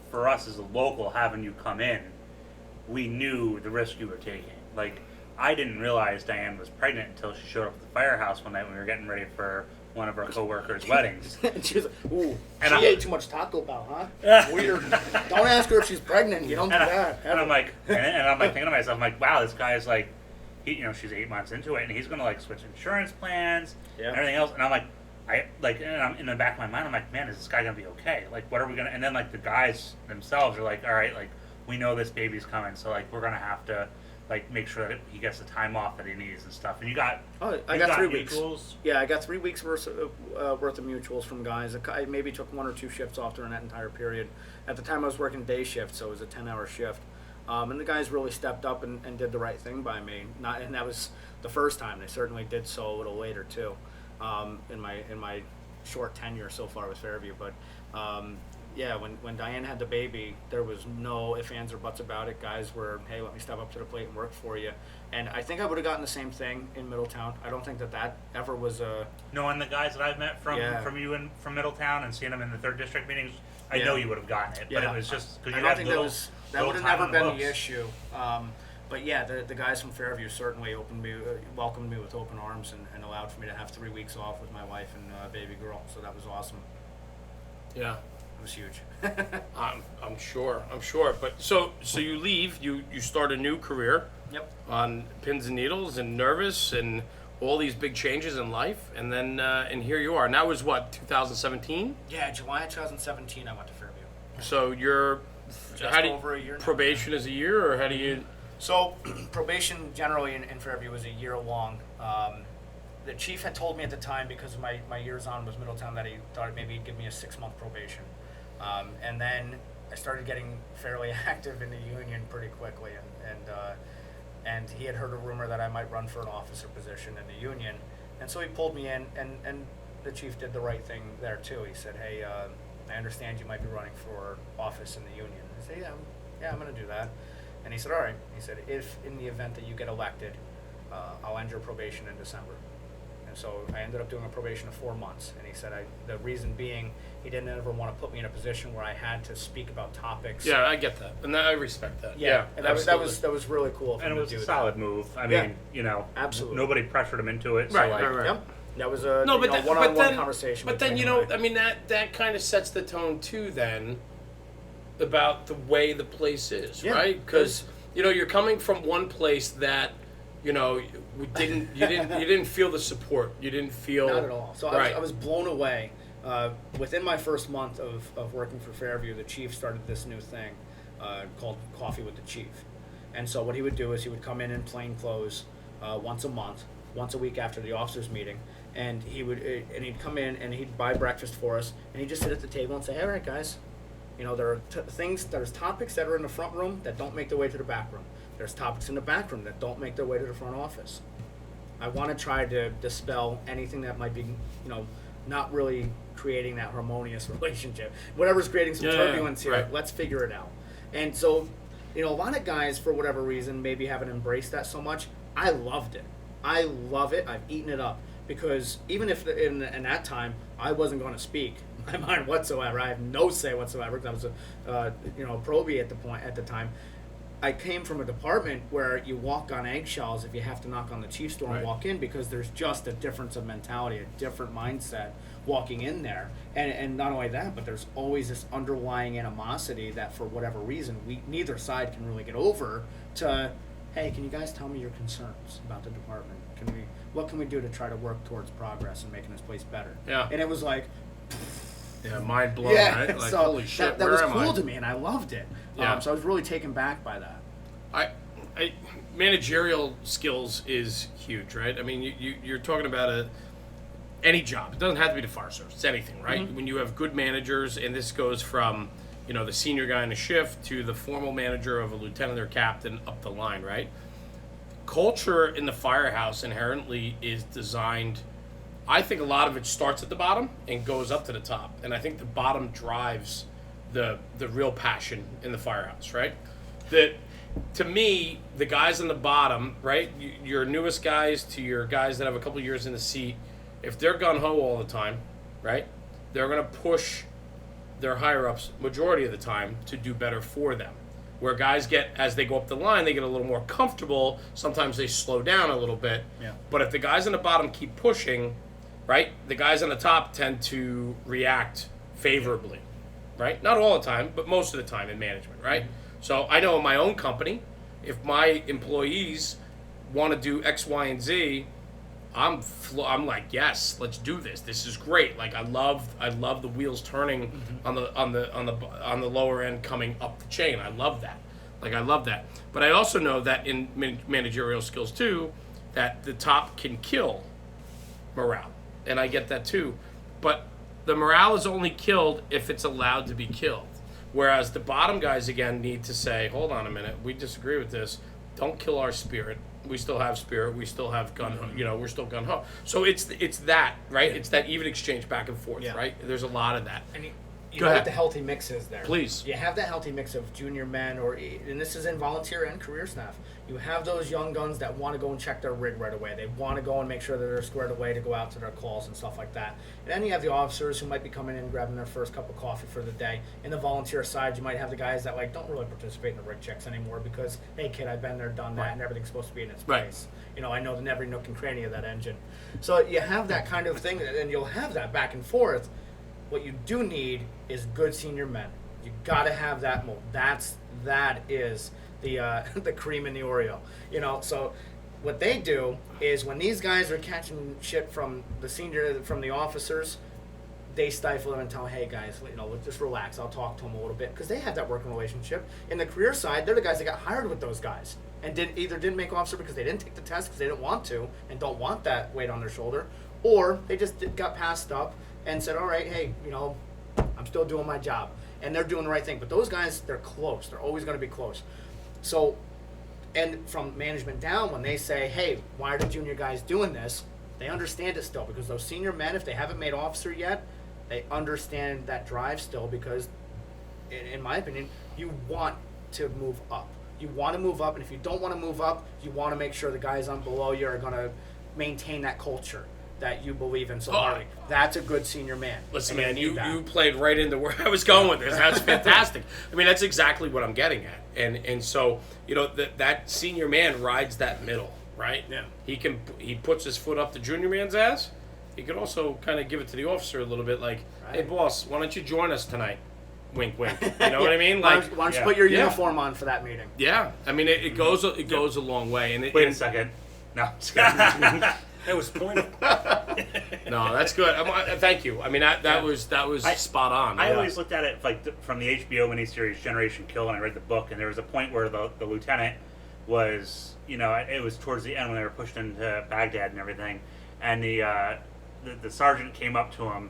for us as a local, having you come in, we knew the risk you were taking. Like, I didn't realize Diane was pregnant until she showed up at the firehouse one night when we were getting ready for one of our coworkers' weddings. And she was like, ooh, And she I- ate too much Taco Bell, huh? Weird. Don't ask her if she's pregnant. You don't do And, that. and I'm like, and I'm like thinking to myself, I'm like, wow, this guy's like, she's 8 months into it, and he's gonna like switch insurance plans Yeah. and everything else. And I'm like, and I'm in the back of my mind, I'm like, man, is this guy gonna be okay? Like, what are we gonna? And then like the guys themselves are like, all right, like we know this baby's coming, so like we're gonna have to like make sure that he gets the time off that he needs and stuff. And you got, I got 3 weeks. mutuals? Yeah, I got 3 weeks worth of mutuals from guys. I maybe took 1 or 2 shifts off during that entire period. At the time, I was working day shift, so it was a 10-hour shift. And the guys really stepped up and did the right thing by me. And that was the first time. They certainly did so a little later too, in my short tenure so far with Fairview. But yeah, when Diane had the baby, there was no ifs, ands, or buts about it. Guys were, hey, let me step up to the plate and work for you. And I think I would have gotten the same thing in Middletown. I don't think that ever was a... Knowing the guys that I've met from Yeah. from you and from Middletown and seeing them in the 3rd District meetings, I Yeah. know you would have gotten it. But Yeah. it was just because I you don't had think little, that would have little never time on the been the books. issue. But yeah, the guys from Fairview certainly welcomed me with open arms and allowed for me to have 3 weeks off with my wife and baby girl. So that was awesome. Yeah. It was huge. I'm sure. But so you leave. You start a new career. Yep. On pins and needles and nervous and all these big changes in life, and then and here you are. Now it was what, 2017? Yeah, July 2017, I went to Fairview. So you're Just over a year now. probation is a year, or how do you? So probation generally in Fairview was a year long. The chief had told me at the time, because of my years on was Middletown, that he thought maybe he'd give me a 6-month probation. And then I started getting fairly active in the union pretty quickly, and he had heard a rumor that I might run for an officer position in the union, and so he pulled me in, and the chief did the right thing there too. He said, hey, I understand you might be running for office in the union. I said, yeah, I'm going to do that. And he said, all right. He said, if in the event that you get elected, I'll end your probation in December. And so I ended up doing a probation of 4 months. And he said, the reason being, he didn't ever want to put me in a position where I had to speak about topics. Yeah, I get that, and I respect that. Yeah, and that absolutely. was really cool. Of him And it to was do a that. solid move. I Yeah. mean, Absolutely. nobody pressured him into it. So Right, like, right. Yep. That was a No, but one-on-one then, conversation. But then between you know, him and I. I mean that kind of sets the tone too. Then about the way the place is, Yeah. right? Because you're coming from one place that you didn't feel the support. You didn't feel Not at all. So right. I was blown away. Within my first month of working for Fairview, the chief started this new thing called Coffee with the Chief. And so what he would do is he would come in plain clothes once a month, once a week after the officers meeting, and he'd come in and he'd buy breakfast for us, and he'd just sit at the table and say, all right, guys, there are there's topics that are in the front room that don't make their way to the back room. There's topics in the back room that don't make their way to the front office. I want to try to dispel anything that might be, not really creating that harmonious relationship. Whatever's creating some turbulence here, right. let's figure it out. And so, a lot of guys, for whatever reason, maybe haven't embraced that so much. I loved it. I love it. I've eaten it up. Because even if in that time I wasn't going to speak my mind whatsoever, I have no say whatsoever because I was a probie at the time. I came from a department where you walk on eggshells if you have to knock on the chief's door and walk in, because there's just a difference of mentality, a different mindset walking in there. And not only that, but there's always this underlying animosity that for whatever reason neither side can really get over to, hey, can you guys tell me your concerns about the department? What can we do to try to work towards progress and making this place better? Yeah. And it was like, yeah, mind blown, yeah, right? Like, so holy shit, that where was am cool I? to me, and I loved it. Yeah. So I was really taken back by that. I managerial skills is huge, right? I mean, you're talking about any job. It doesn't have to be the fire service. It's anything, right? Mm-hmm. When you have good managers, and this goes from, the senior guy in a shift to the formal manager of a lieutenant or captain up the line, right? Culture in the firehouse inherently is designed, I think a lot of it starts at the bottom and goes up to the top. And I think the bottom drives the real passion in the firehouse, right? To me, the guys on the bottom, right? Your newest guys to your guys that have a couple years in the seat, if they're gung-ho all the time, right? They're going to push their higher-ups majority of the time to do better for them. Where guys get, as they go up the line, they get a little more comfortable. Sometimes they slow down a little bit. Yeah. But if the guys on the bottom keep pushing, right, the guys on the top tend to react favorably, right? Not all the time, but most of the time in management, right? Mm-hmm. So I know in my own company, if my employees want to do X, Y, and Z, I'm like, yes, let's do this. This is great. Like I love the wheels turning on the lower end coming up the chain. I love that. But I also know that in managerial skills too, that the top can kill morale, and I get that too. But the morale is only killed if it's allowed to be killed. Whereas the bottom guys again need to say, hold on a minute, we disagree with this. Don't kill our spirit. We still have spirit. We still have gun. We're still gun ho. So it's that, right? It's that even exchange back and forth, right? There's a lot of that. And you Go know ahead. what the healthy mix is there. Please. You have that healthy mix of junior men, and this is in volunteer and career staff. You have those young guns that want to go and check their rig right away. They want to go and make sure that they're squared away to go out to their calls and stuff like that. And then you have the officers who might be coming in and grabbing their first cup of coffee for the day. In the volunteer side, you might have the guys that don't really participate in the rig checks anymore because, hey kid, I've been there, done that, and everything's supposed to be in its place. I know every nook and cranny of that engine. So you have that kind of thing, and you'll have that back and forth. What you do need is good senior men. You got to have that mold. That is the cream in the Oreo. So what they do is when these guys are catching shit from the officers, they stifle them and tell them, hey guys, just relax. I'll talk to them a little bit, because they have that working relationship. In the career side, they're the guys that got hired with those guys and didn't make officer because they didn't take the test because they didn't want to and don't want that weight on their shoulder, or they just got passed up and said, all right, hey, I'm still doing my job. And they're doing the right thing. But those guys, they're close. They're always going to be close. So, and from management down, when they say, hey, why are the junior guys doing this? They understand it still, because those senior men, if they haven't made officer yet, they understand that drive still, because, in my opinion, you want to move up. You want to move up, and if you don't want to move up, you want to make sure the guys on below you are going to maintain that culture that you believe in so hard. That's a good senior man. Listen, man, you played right into where I was going with this. That's fantastic. I mean, that's exactly what I'm getting at. And so, that senior man rides that middle, right? Yeah. He puts his foot up the junior man's ass. He could also kind of give it to the officer a little bit, like, hey, boss, why don't you join us tonight? Wink, wink. You know what I mean? Like, why don't you put your uniform on for that meeting? Yeah. I mean, it goes a long way. And Wait a second. No, just kidding. That was pointed. No, that's good. Thank you. I mean, that was spot on. I always looked at it from the HBO miniseries Generation Kill, and I read the book, and there was a point where the lieutenant was, it was towards the end when they were pushed into Baghdad and everything, and the sergeant came up to him,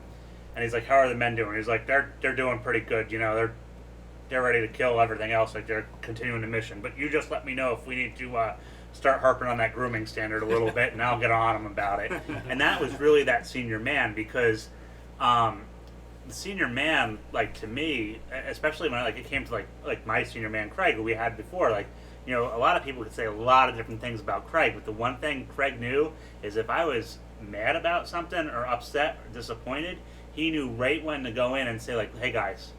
and he's like, "How are the men doing?" He's like, "They're doing pretty good. they're ready to kill everything else, like they're continuing the mission. But you just let me know if we need to start harping on that grooming standard a little bit, and I'll get on them about it. And that was really that senior man, because the senior man, like, to me, especially when it came to like my senior man Craig, who we had before, like, you know, a lot of people could say a lot of different things about Craig, but the one thing Craig knew is if I was mad about something or upset or disappointed, he knew right when to go in and say, like, hey guys,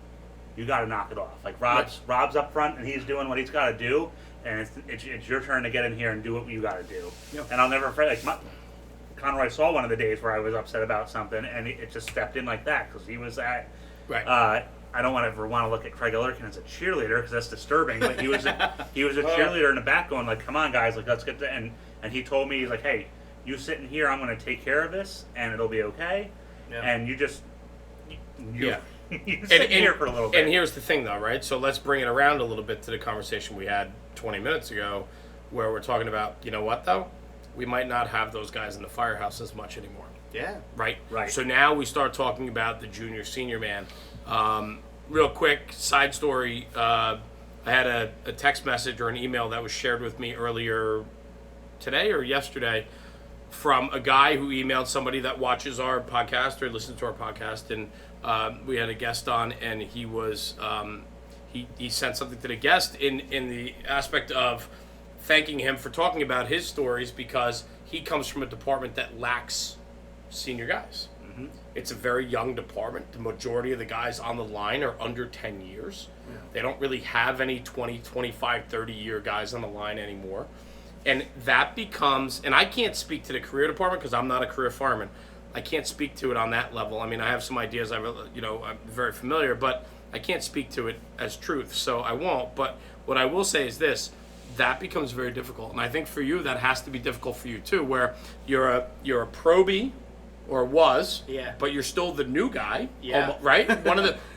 you got to knock it off. Like, Rob's up front and he's doing what he's got to do, and it's your turn to get in here and do what you got to do. Yep. And I'll never forget, like, Conroy saw one of the days where I was upset about something, and it just stepped in like that, because he was at. Right. I don't want to look at Craig Ellerkin as a cheerleader, because that's disturbing. But he was a cheerleader in the back, going like, "Come on, guys, like, let's get to." And he told me, he's like, "Hey, you sit in here. I'm going to take care of this, and it'll be okay." Yeah. And you just Yeah. you sit here for a little bit. And here's the thing, though, right? So let's bring it around a little bit to the conversation we had 20 minutes ago, where we're talking about, you know what, though? We might not have those guys in the firehouse as much anymore. Yeah. Right? Right. So now we start talking about the junior, senior man. Real quick, side story. I had a text message or an email that was shared with me earlier today or yesterday from a guy who emailed somebody that watches our podcast or listens to our podcast, and we had a guest on, and he was he sent something to the guest in the aspect of thanking him for talking about his stories, because he comes from a department that lacks senior guys. Mm-hmm. It's a very young department. The majority of the guys on the line are under 10 years. Yeah. They don't really have any 20, 25, 30-year guys on the line anymore. And that becomes, and I can't speak to the career department because I'm not a career fireman. I can't speak to it on that level. I mean, I have some ideas, I'm very familiar, but I can't speak to it as truth, so I won't. But what I will say is this: that becomes very difficult, and I think for you that has to be difficult for you too, where you're a probie, or was, yeah, but you're still the new guy, yeah, right?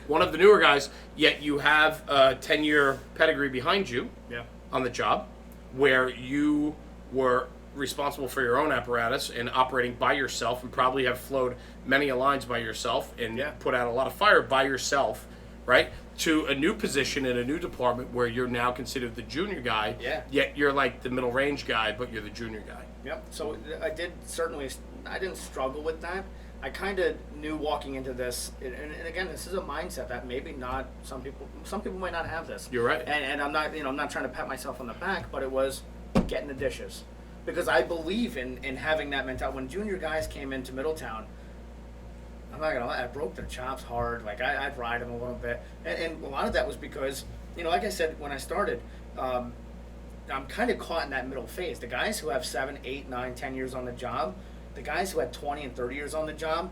one of the newer guys, yet you have a 10-year pedigree behind you, yeah, on the job, where you were responsible for your own apparatus and operating by yourself, and probably have flowed many lines by yourself and put out a lot of fire by yourself, right? To a new position in a new department where you're now considered the junior guy, yet you're like the middle range guy, but you're the junior guy. Yep. So I didn't struggle with that. I kind of knew walking into this, and again, this is a mindset that maybe not some people might not have this. You're right. And I'm not trying to pat myself on the back, but it was getting the dishes, because I believe in having that mentality. When junior guys came into Middletown, I'm not gonna lie, I broke their chops hard. Like I'd ride them a little bit, and a lot of that was because, like I said when I started, I'm kind of caught in that middle phase. The guys who have 7, 8, 9, 10 years on the job, the guys who had 20 and 30 years on the job,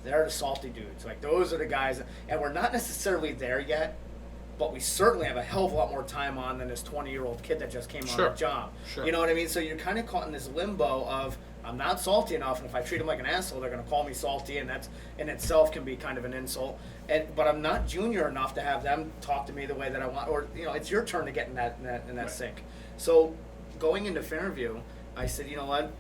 they're the salty dudes. Like, those are the guys, and we're not necessarily there yet, but we certainly have a hell of a lot more time on than this 20-year-old kid that just came on the job. Sure. You know what I mean? So you're kind of caught in this limbo of, I'm not salty enough, and if I treat them like an asshole, they're going to call me salty, and that's in itself can be kind of an insult. But I'm not junior enough to have them talk to me the way that I want, or it's your turn to get in that sink. So going into Fairview, I said, you know what?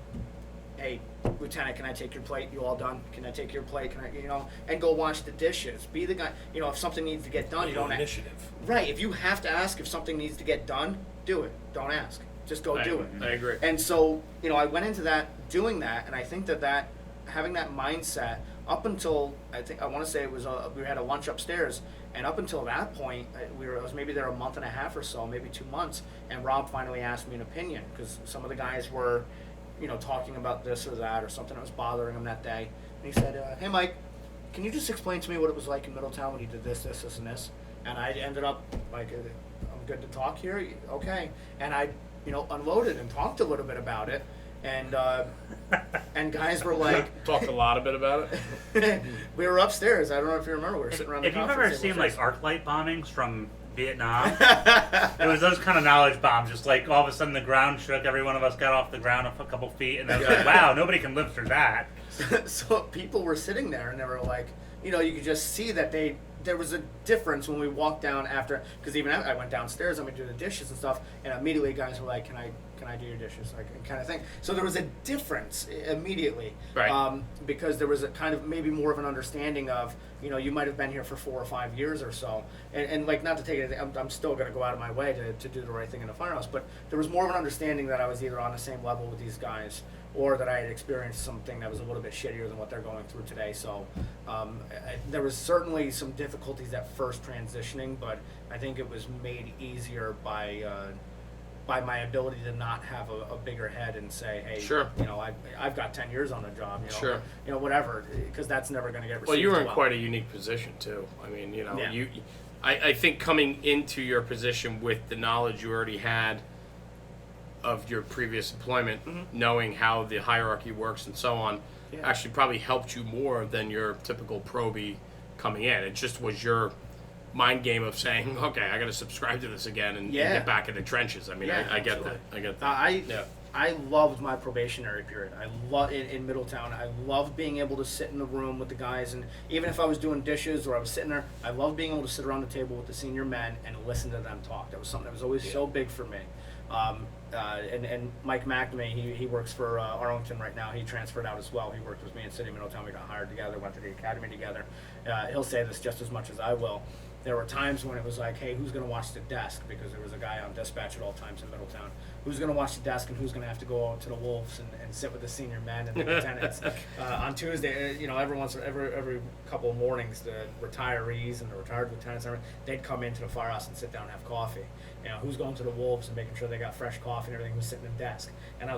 Hey, Lieutenant, can I take your plate? You all done? Can I take your plate? Can I, and go wash the dishes. Be the guy. If something needs to get done, you don't initiative. Right. If you have to ask if something needs to get done, do it. Don't ask. Just go do it. I agree. And so, I went into that doing that, and I think that having that mindset up until I want to say it was we had a lunch upstairs, and up until that point, I was maybe there a month and a half or so, maybe 2 months, and Rob finally asked me an opinion, because some of the guys were, talking about this or that or something that was bothering him that day. And he said, hey Mike, can you just explain to me what it was like in Middletown when you did this, this, this, and this? And I ended up like, I'm good to talk here? Okay. And I, unloaded and talked a little bit about it. And guys were like... Talked a lot a bit about it? We were upstairs. I don't know if you remember. We were sitting around the conference table. If you've ever seen, like, arc light bombings from Vietnam, it was those kind of knowledge bombs. Just like all of a sudden the ground shook. Every one of us got off the ground a couple feet. And it was like, wow, nobody can live through that. So people were sitting there and they were like, you could just see that they there was a difference when we walked down after, because even I went downstairs, I'm gonna do the dishes and stuff, and immediately guys were like, can I do your dishes, like, kind of thing. So there was a difference immediately, Right. because there was a kind of maybe more of an understanding of, you might have been here for 4 or 5 years or so, and like, not to take it, I'm still gonna go out of my way to do the right thing in the firehouse, but there was more of an understanding that I was either on the same level with these guys, or that I had experienced something that was a little bit shittier than what they're going through today. So there was certainly some difficulties at first transitioning, but I think it was made easier by my ability to not have a bigger head and say, hey, Sure. I've got 10 years on the job, Sure. Whatever, because that's never going to get received. Well, you were in well. quite a unique position too. I mean, Yeah. I think coming into your position with the knowledge you already had of your previous employment, knowing how the hierarchy works and so on, Yeah. actually probably helped you more than your typical probie coming in. It just was your mind game of saying, okay, I got to subscribe to this again and get back in the trenches. I mean, Yeah, I get absolutely. that. I get that. Yeah. I loved my probationary period. I love in Middletown. I loved being able to sit in the room with the guys, and even if I was doing dishes or I was sitting there, I loved being able to sit around the table with the senior men and listen to them talk. That was something that was always so big for me. And Mike McNamee, he works for Arlington right now. He transferred out as well. He worked with me in City of Middletown. We got hired together, went to the academy together. He'll say this just as much as I will. There were times when it was like, hey, who's going to watch the desk? Because there was a guy on dispatch at all times in Middletown. Who's going to watch the desk, and who's going to have to go out to the Wolves and sit with the senior men and the lieutenants? On Tuesday, every couple of mornings, the retirees and the retired lieutenants, they'd come into the firehouse and sit down and have coffee. Who's going to the Wolves and making sure they got fresh coffee and everything? Who's sitting at the desk? And I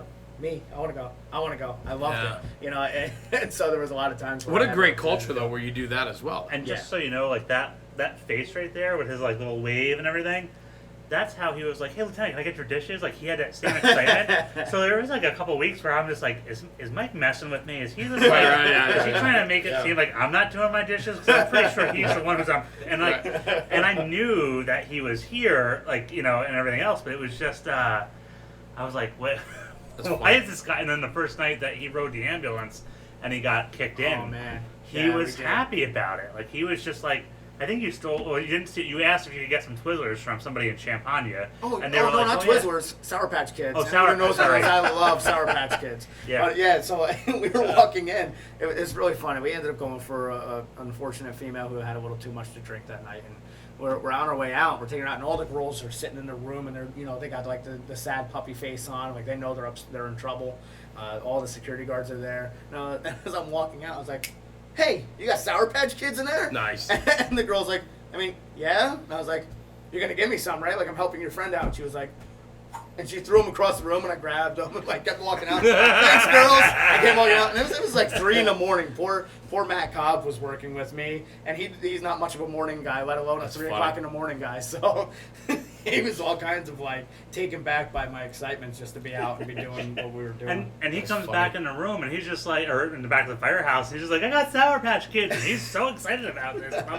want to go. I loved it. And so there was a lot of times. What a great culture, though, where you do that as well. And just so you know, like that face right there with his like little wave and everything, that's how he was like, hey, Lieutenant, can I get your dishes? Like, he had that same excitement. So there was like a couple of weeks where I'm just like, is Mike messing with me? Is he just like, is he trying to make it seem like I'm not doing my dishes? Because I'm pretty sure he's the one who's on. And like, and I knew that he was here, like, and everything else, but it was just, I was like, what? Why is this guy? And then the first night that he rode the ambulance and he got kicked in, Oh man, he was happy about it. Like, he was just like, I think you stole. Well, you didn't see. You asked if you could get some Twizzlers from somebody in Champagne. Oh, they were no, like, not Twizzlers, Sour Patch Kids. Oh, Sour Everyone knows Patch, I love Sour Patch Kids. Yeah. So we were walking in. It's really funny. We ended up going for an unfortunate female who had a little too much to drink that night, and we're on our way out. We're taking her out, and all the girls are sitting in the room, and they're they got like the sad puppy face on, like they know they're in trouble. All the security guards are there. Now, as I'm walking out, I was like, "Hey, you got Sour Patch Kids in there?" Nice. And the girl's like, I mean, yeah. And I was like, you're going to give me some, right? Like, I'm helping your friend out. And she was like, and she threw them across the room, and I grabbed them and like kept walking out. Thanks, girls. I kept walking out, and it was like 3 a.m. Poor Matt Cobb was working with me, and he's not much of a morning guy, let alone a 3 o'clock in the morning guy. So he was all kinds of like taken back by my excitement just to be out and be doing what we were doing. And he comes back in the room, and he's just like, or in the back of the firehouse, he's just like, I got Sour Patch Kids, and he's so excited about this. And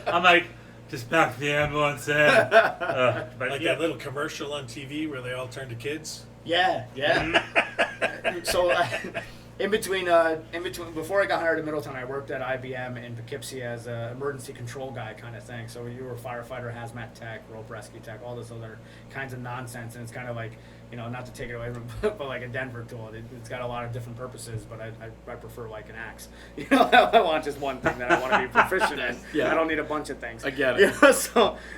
I'm like, just back the ambulance in. But Like that little commercial on TV where they all turn to kids. Yeah. So in between, before I got hired in Middletown, I worked at IBM in Poughkeepsie as an emergency control guy kind of thing. So you were a firefighter, hazmat tech, rope rescue tech, all this other kinds of nonsense. And it's kind of like, not to take it away from, but like a Denver tool. It's got a lot of different purposes, but I prefer like an axe. I want just one thing that I want to be proficient in. Yeah. I don't need a bunch of things. I get it.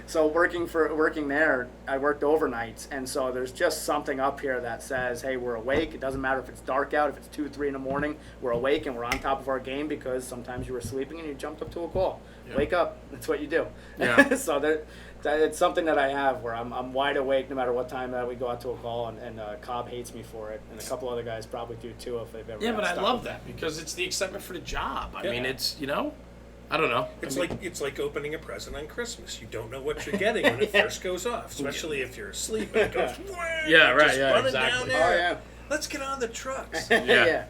So working there, I worked overnights, and so there's just something up here that says, hey, we're awake. It doesn't matter if it's dark out, if it's 2, 3 in the morning, we're awake and we're on top of our game, because sometimes you were sleeping and you jumped up to a call. Yeah. Wake up. That's what you do. Yeah. So that it's something that I have where I'm wide awake no matter what time that we go out to a call, and Cobb hates me for it, and a couple other guys probably do too if they've ever. Yeah, got but I stuck love with that because it's the excitement for the job. I Yeah. mean, it's I don't know. It's like opening a present on Christmas. You don't know what you're getting when it first goes off, especially if you're asleep and it goes. Yeah, right, Just yeah, running exactly. down there. Oh yeah. Let's get on the trucks. Yeah.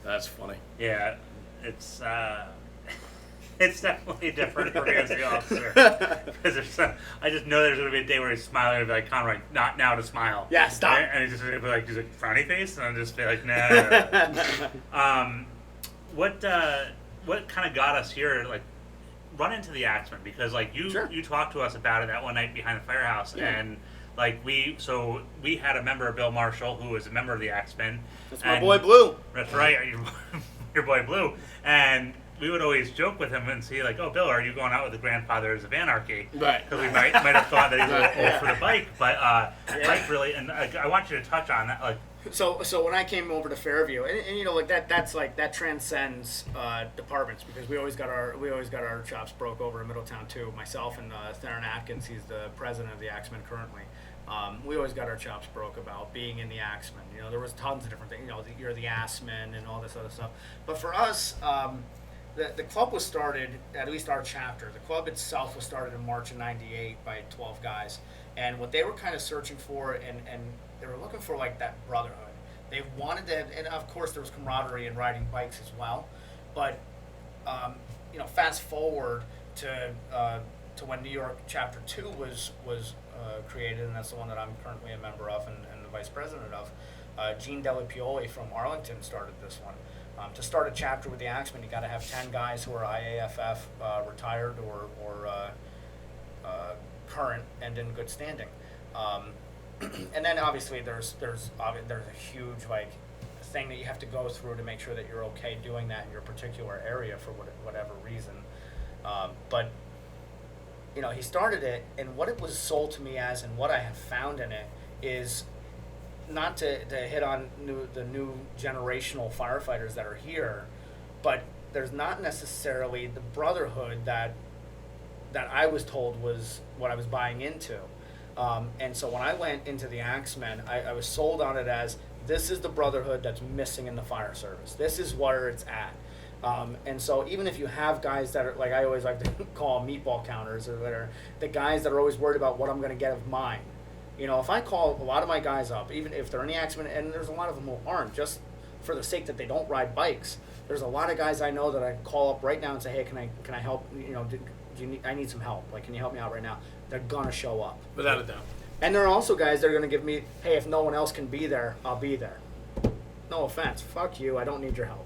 That's funny. yeah, it's definitely different for me as the officer. Because I just know there's going to be a day where he's smiling and be like, Conroy, not now to smile. Yeah, stop. And he's just going to be like, he's like, frowny face, and I'll just be like, nah. What kind of got us here? Like, run into the Axemen? Because like Sure. you talked to us about it that one night behind the firehouse, and like we had a member, Bill Marshall, who was a member of the Axemen. That's my boy Blue. That's right, your boy Blue, and we would always joke with him and see like, "Oh, Bill, are you going out with the Grandfathers of Anarchy?" Right. Because we might have thought that he was Yeah. for the bike, but Mike really, and I want you to touch on that, like. So when I came over to Fairview, and you know, like that transcends departments, because we always got our chops broke over in Middletown too. Myself and Theron Atkins, he's the president of the Axemen currently. We always got our chops broke about being in the Axemen. You know, there was tons of different things. You know, you're the Axman and all this other stuff. But for us, the club was started, at least our chapter. The club itself was started in March of '98 by 12 guys, and what they were kind of searching for, and they were looking for like that brotherhood. They wanted to, and of course there was camaraderie in riding bikes as well. But you know, fast forward to when New York Chapter 2 was created, and that's the one that I'm currently a member of and the vice president of. Gene Delapioli from Arlington started this one. To start a chapter with the Axemen, you got to have 10 guys who are IAFF retired or current and in good standing. And then obviously there's a huge like thing that you have to go through to make sure that you're okay doing that in your particular area for whatever reason. But you know, he started it, and what it was sold to me as, and what I have found in it, is not to hit on the new generational firefighters that are here, but there's not necessarily the brotherhood that I was told was what I was buying into. And so when I went into the Axemen, I was sold on it as, this is the brotherhood that's missing in the fire service. This is where it's at. And so even if you have guys that are, like I always like to call them meatball counters, or that are the guys that are always worried about what I'm going to get of mine. You know, if I call a lot of my guys up, even if they're in the Axemen, and there's a lot of them who aren't, just for the sake that they don't ride bikes, there's a lot of guys I know that I call up right now and say, hey, can I help? You know, I need some help. Like, can you help me out right now? They're gonna show up. Without a doubt. And there are also guys that are gonna give me, hey, if no one else can be there, I'll be there. No offense, fuck you. I don't need your help.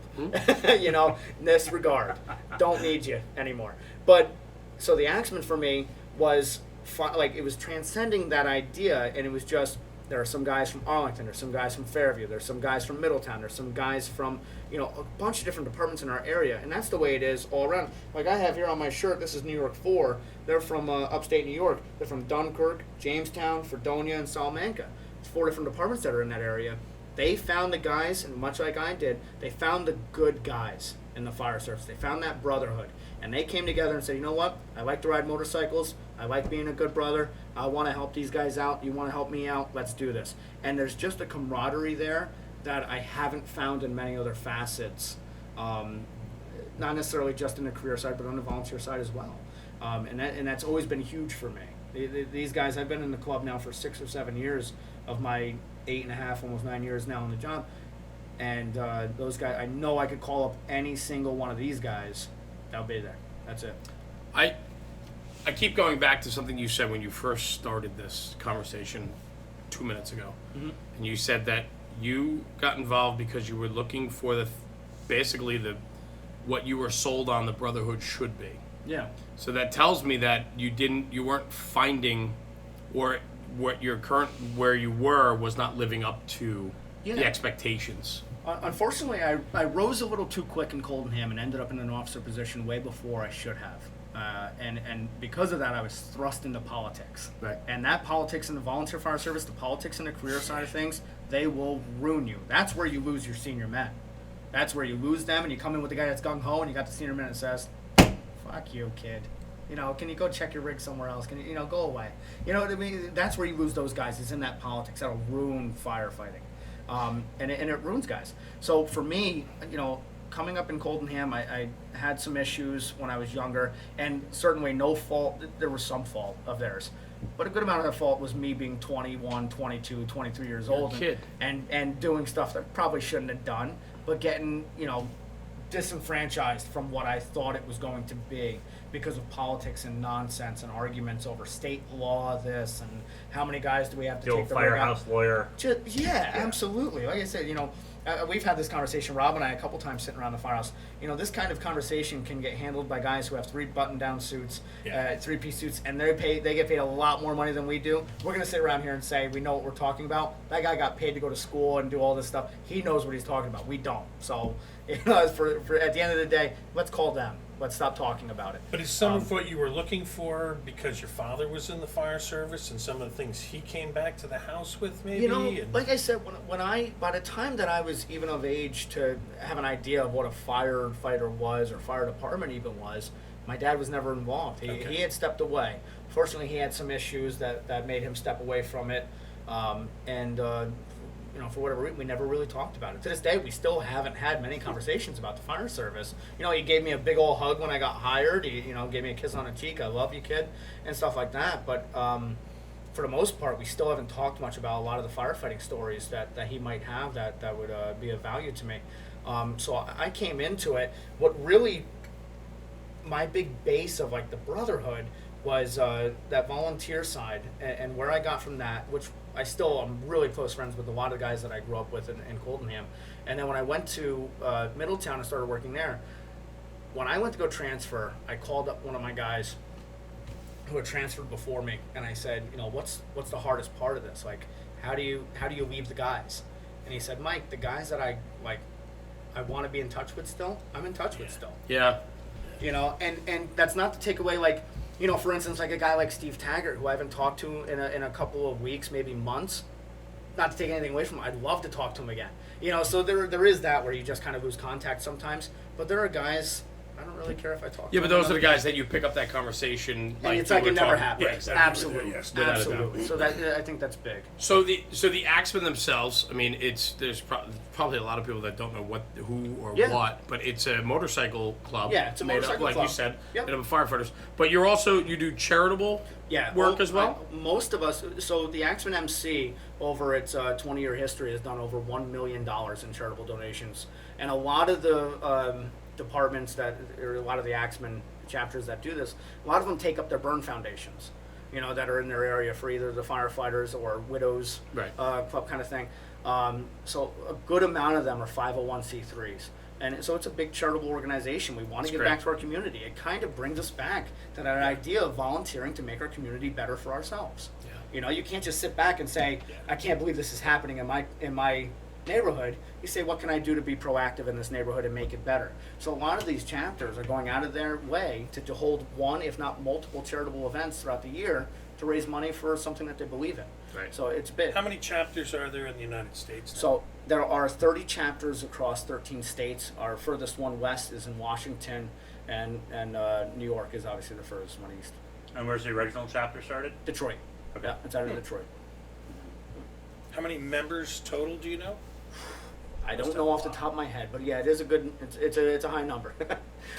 You know, in this regard, don't need you anymore. But so the Axemen for me was like, it was transcending that idea, and it was just, there are some guys from Arlington, there's some guys from Fairview, there's some guys from Middletown, there's some guys from, you know, a bunch of different departments in our area, and that's the way it is all around. Like I have here on my shirt, this is New York 4. They're from upstate New York. They're from Dunkirk, Jamestown, Fredonia, and Salamanca. It's 4 different departments that are in that area. They found the guys, and much like I did, they found the good guys in the fire service. They found that brotherhood. And they came together and said, you know what? I like to ride motorcycles. I like being a good brother. I want to help these guys out. You want to help me out? Let's do this. And there's just a camaraderie there that I haven't found in many other facets. Not necessarily just in the career side, but on the volunteer side as well. And that's always been huge for me. These guys, I've been in the club now for 6 or 7 years of my 8.5, almost 9 years now on the job. And those guys, I know I could call up any single one of these guys. They'll be there. That's it. I keep going back to something you said when you first started this conversation 2 minutes ago. Mm-hmm. And you said that you got involved because you were looking for basically what you were sold on the brotherhood should be. Yeah. So that tells me that you weren't finding, or where you were was not living up to the expectations. Unfortunately, I rose a little too quick in Coldenham and ended up in an officer position way before I should have. And because of that, I was thrust into politics. Right. And that politics in the volunteer fire service, the politics in the career side of things, they will ruin you. That's where you lose your senior men. That's where you lose them, and you come in with the guy that's gung-ho, and you got the senior man that says, fuck you, kid. You know, can you go check your rig somewhere else? Can you, go away? You know what I mean? That's where you lose those guys, is in that politics. That'll ruin firefighting. And it ruins guys. So for me, coming up in Coldenham, I had some issues when I was younger, and certainly no fault. There was some fault of theirs. But a good amount of that fault was me being 21, 22, 23 years old and doing stuff that I probably shouldn't have done, but getting, disenfranchised from what I thought it was going to be because of politics and nonsense and arguments over state law, this, and how many guys do we have to take the rig out. firehouse lawyer. Yeah, absolutely. Like I said, we've had this conversation, Rob and I, a couple times sitting around the firehouse. This kind of conversation can get handled by guys who have 3 button-down suits, Yeah. 3-piece suits, and they get paid a lot more money than we do. We're gonna sit around here and say we know what we're talking about. That guy got paid to go to school and do all this stuff. He knows what he's talking about. We don't. So, for at the end of the day, let's call them. Let's stop talking about it. But is some of what you were looking for because your father was in the fire service and some of the things he came back to the house with, maybe? And- Like I said, by the time that I was even of age to have an idea of what a firefighter was or fire department even was, my dad was never involved. He had stepped away. Fortunately, he had some issues that made him step away from it, for whatever reason, we never really talked about it. To this day, we still haven't had many conversations about the fire service. He gave me a big old hug when I got hired. He, gave me a kiss on the cheek. I love you, kid, and stuff like that. But for the most part, we still haven't talked much about a lot of the firefighting stories that he might have that would be of value to me. So I came into it. What really, my big base of like the Brotherhood was that volunteer side, and where I got from that, which I still am really close friends with a lot of the guys that I grew up with in Coltonham. And then when I went to Middletown and started working there, when I went to go transfer, I called up one of my guys who had transferred before me, and I said, what's the hardest part of this? Like, how do you leave the guys? And he said, Mike, the guys that I want to be in touch with still, I'm in touch with still. Yeah. And that's not to take away, like, for instance, like a guy like Steve Taggart, who I haven't talked to in a couple of weeks, maybe months. Not to take anything away from him, I'd love to talk to him again. So there is that where you just kind of lose contact sometimes. But there are guys, I don't really care if I talk to Yeah, them. but those are the guys that you pick up that conversation. And it's you like were it never talking- happened. Yeah, exactly. Absolutely. Yes, without a doubt. Absolutely. So that I think that's big. So the Axmen themselves, I mean, there's probably a lot of people that don't know who or Yeah. what, but it's a motorcycle club. Yeah, it's a made up, motorcycle like club. you said, Yep. made up of firefighters. But you do charitable work as well. Most of us. So the Axman MC, over its 20-year history, has done over $1 million in charitable donations, and a lot of the departments or a lot of the Axman chapters that do this, a lot of them take up their burn foundations, that are in their area for either the firefighters or widows Right. Club kind of thing. So a good amount of them are 501c3s. And so it's a big charitable organization. We want to That's give great. back to our community. It kind of brings us back to that idea of volunteering to make our community better for ourselves. Yeah. You can't just sit back and say, I can't believe this is happening in my neighborhood. You say, what can I do to be proactive in this neighborhood and make it better? So a lot of these chapters are going out of their way to hold one, if not multiple, charitable events throughout the year to raise money for something that they believe in. Right. So it's big. How many chapters are there in the United States now? So there are 30 chapters across 13 states. Our furthest one west is in Washington, and New York is obviously the furthest one east. And where's the original chapter started? Detroit. Okay. Yeah, it's out of Detroit. How many members total do you know? I don't know off the top of my head, but yeah, it is a good. It's a high number.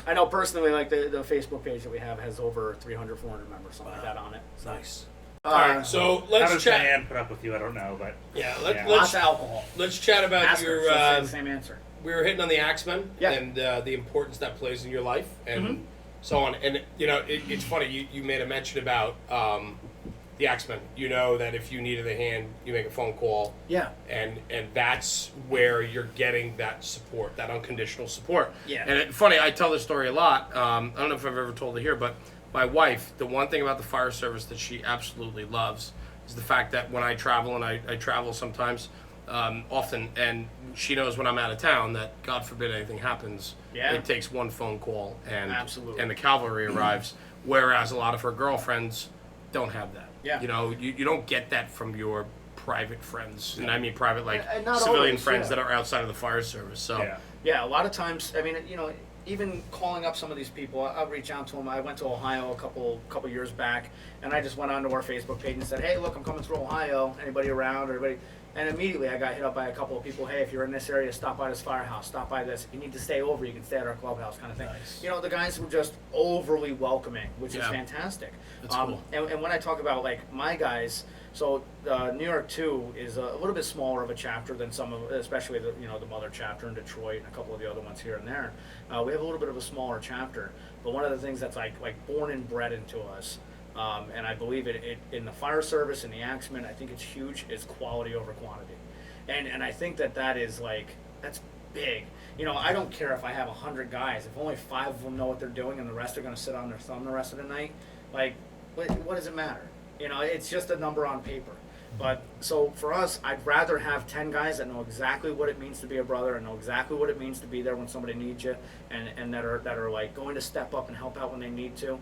I know personally, like the Facebook page that we have has over 300, 400 members, something like that on it. So, Nice. All right, so How let's does chat. Diane put up with you? I don't know, but Yeah, Yeah. lots of alcohol. let's chat about Ask her, your. she'll say the same answer. We were hitting on the Axmen Yeah. and the importance that plays in your life and so on. And it's funny you made a mention about the Axmen. You know that if you needed a hand, you make a phone call. Yeah. And that's where you're getting that support, that unconditional support. Yeah. And funny, I tell this story a lot. I don't know if I've ever told it here, but my wife, the one thing about the fire service that she absolutely loves is the fact that when I travel, and I travel sometimes, often, and she knows when I'm out of town that God forbid anything happens, Yeah. it takes one phone call and Absolutely. and the cavalry arrives. Whereas a lot of her girlfriends don't have that. Yeah. You don't get that from your private friends, and I mean private like And not civilian always, friends yeah. that are outside of the fire service. So yeah. Yeah, a lot of times, I mean, even calling up some of these people, I'll reach out to them. I went to Ohio a couple years back, and I just went onto our Facebook page and said, hey, look, I'm coming through Ohio. Anybody around? Everybody? And immediately I got hit up by a couple of people. Hey, if you're in this area, stop by this firehouse. Stop by this. If you need to stay over, you can stay at our clubhouse, kind of thing. Nice. The guys were just overly welcoming, which is Yeah. fantastic. That's cool. And when I talk about like my guys, so New York 2 is a little bit smaller of a chapter than some of, especially the mother chapter in Detroit and a couple of the other ones here and there. We have a little bit of a smaller chapter, but one of the things that's like born and bred into us, and I believe it in the fire service and the Axemen, I think it's huge, is quality over quantity, and I think that is like that's big. You know, I don't care if I have 100 guys. If only 5 of them know what they're doing and the rest are going to sit on their thumb the rest of the night, like, what does it matter? You know, it's just a number on paper. But so for us, I'd rather have 10 guys that know exactly what it means to be a brother and know exactly what it means to be there when somebody needs you, and that are like going to step up and help out when they need to,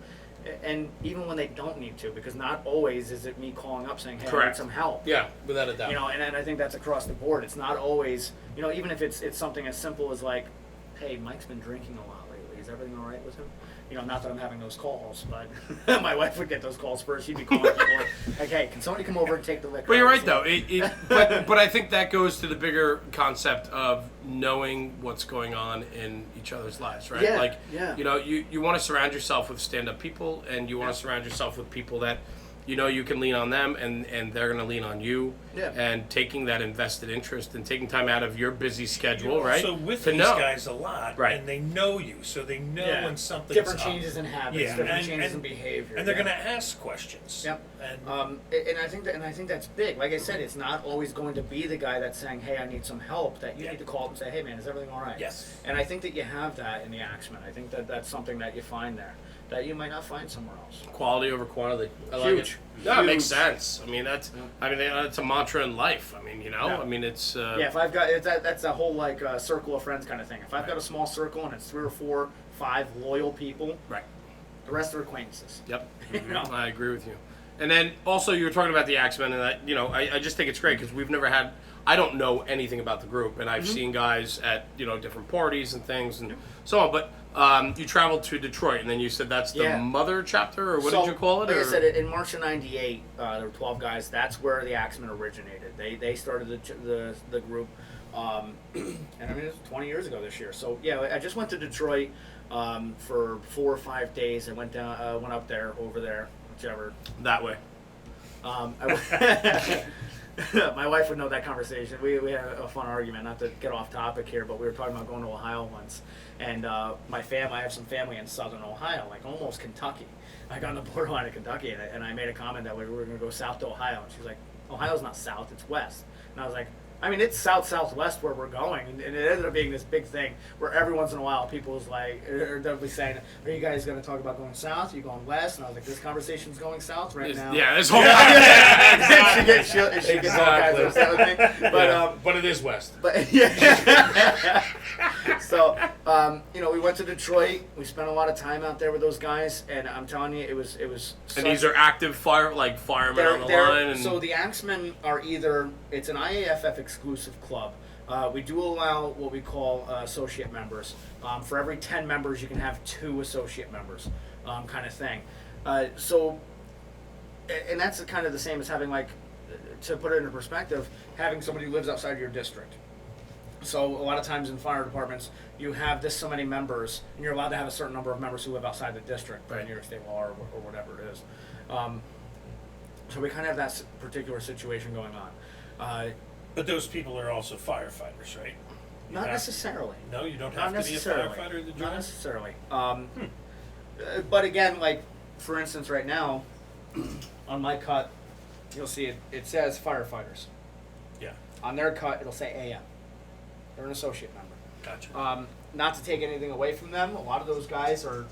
and even when they don't need to, because not always is it me calling up saying, hey, I need some help. Yeah, without a doubt. You know, and I think that's across the board. It's not always, you know, even if it's something as simple as like, hey, Mike's been drinking a lot lately. Is everything all right with him? You know, not that I'm having those calls, but my wife would get those calls first. She'd be calling people like, hey, can somebody come over and take the liquor? But you're right, though. But I think that goes to the bigger concept of knowing what's going on in each other's lives, right? Yeah, like, yeah. you know, you want to surround yourself with stand-up people, and you want to surround yourself with people that, you know, you can lean on them, and they're going to lean on you. Yeah. And taking that invested interest and taking time out of your busy schedule, You're right? also with to these know. guys a lot, Right. and they know you, so they know when something's different up. changes in habits, Yeah, different changes in behavior, and they're yeah. going to ask questions. Yep. And And I think that's big. Like I said, it's not always going to be the guy that's saying, "Hey, I need some help." That you Yeah. need to call up and say, "Hey, man, is everything all right?" Yes. And I think that you have that in the Axmen. I think that that's something that you find there that you might not find somewhere else. Quality over quantity. I like Huge. it. Yeah, it makes Huge. sense. I mean, that's a mantra in life. I mean, you know, Yeah. I mean, it's Yeah, if I've got that's a whole like circle of friends kind of thing. If I've got a small circle and it's 3 or 4, 5 loyal people, right. the rest are acquaintances. Yep, You know? I agree with you. And then also you were talking about the Axemen, and I just think it's great because we've never had. I don't know anything about the group, and I've seen guys at different parties and things and so on. But you traveled to Detroit, and then you said that's the Yeah. mother chapter, or what So, did you call it? Like or? I said, in March of '98, there were 12 guys. That's where the Axemen originated. They started the group, and I mean it was 20 years ago this year. So yeah, I just went to Detroit for 4 or 5 days. I went down, went up there, over there, whichever. that way. My wife would know that conversation. We had a fun argument, not to get off topic here, but we were talking about going to Ohio once. And I have some family in southern Ohio, like almost Kentucky. Like on the borderline of Kentucky, and I made a comment that we were going to go south to Ohio. And she's like, Ohio's not south, it's west. And I was like, I mean, it's southwest where we're going, and it ended up being this big thing where every once in a while people's like, they'll be saying, "Are you guys going to talk about going south? Are you going west?" And I was like, "This conversation's going south right now." Yeah, this whole. She gets all kinds of upset with me. But it is west. But yeah. So, we went to Detroit. We spent a lot of time out there with those guys, and I'm telling you, it was. And these are active firemen on the line. And so the Axemen are it's an IAFF exclusive club. We do allow what we call associate members. For every 10 members, you can have 2 associate members, kind of thing. And that's kind of the same as having, like, to put it into perspective, having somebody who lives outside of your district. So a lot of times in fire departments, you have so many members, and you're allowed to have a certain number of members who live outside the district, by New York State law or whatever it is. So we kind of have that particular situation going on. but those people are also firefighters, right? Not necessarily. No, you don't Not have to be a necessarily. firefighter to join. Not necessarily. But again, like for instance, right now, on my cut, you'll see it says firefighters. Yeah, On their cut, it'll say AM. They're an associate member. gotcha. Not to take anything away from them, a lot of those guys are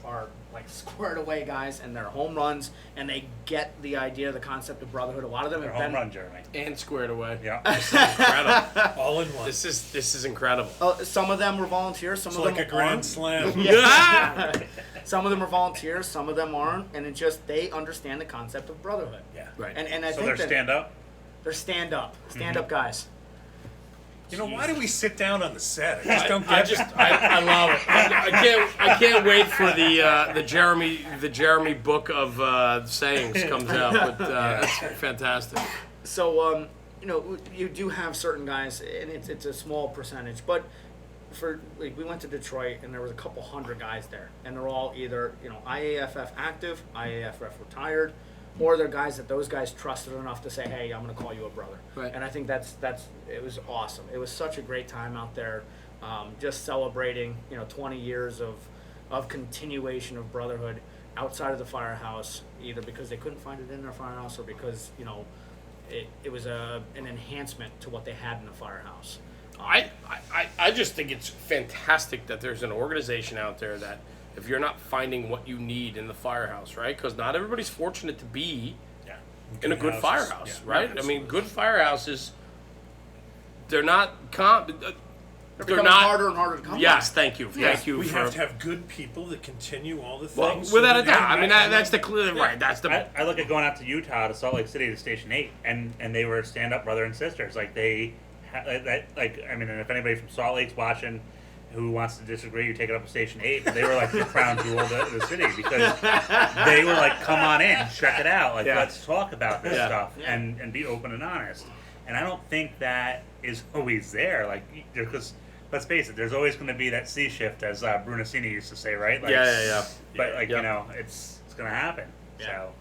like squared away guys, and they're home runs, and they get the idea, the concept of brotherhood. A lot of them They're have home been. run, Jeremy. and squared away. Yeah. This is incredible. All in one. This is incredible. Some of them were volunteers. Some It's of like them a grand aren't. slam. Yeah. Some of them are volunteers. Some of them aren't, and it's just they understand the concept of brotherhood. Yeah. Right. And I So think they're that stand up. they're stand up guys. You know, why do we sit down on the set? I just don't get I love it. I can't wait for the Jeremy book of sayings comes out. But that's fantastic. So you do have certain guys, and it's a small percentage, but we went to Detroit, and there was a couple hundred guys there, and they're all either IAFF active, IAFF retired, or they're guys that those guys trusted enough to say, hey, I'm going to call you a brother. Right. And I think it was awesome. It was such a great time out there, just celebrating 20 years of continuation of brotherhood outside of the firehouse, either because they couldn't find it in their firehouse or because it was an enhancement to what they had in the firehouse. I just think it's fantastic that there's an organization out there that if you're not finding what you need in the firehouse, right? Because not everybody's fortunate to be in a good houses. firehouse, Yeah, right? I absolutely. mean, good firehouses, they're not They're they're becoming not harder and harder to come by. Yes, thank you, thank you. We for, have to have good people that continue all the well, things. without so a that- doubt. I mean, that's the clear right. That's the I look at going out to Utah to Salt Lake City to Station 8, and they were stand up brother and sisters. Like they, I mean, and if anybody from Salt Lake's watching, who wants to disagree, you take it up to Station 8. But they were like the crown jewel of the city because they were like, come on in, check it out. Like let's talk about this stuff and be open and honest. And I don't think that is always there. Like because. Let's face it. There's always going to be that C shift, as Brunacini used to say, right? Like, yeah. But like you know, it's going to happen. Yeah. So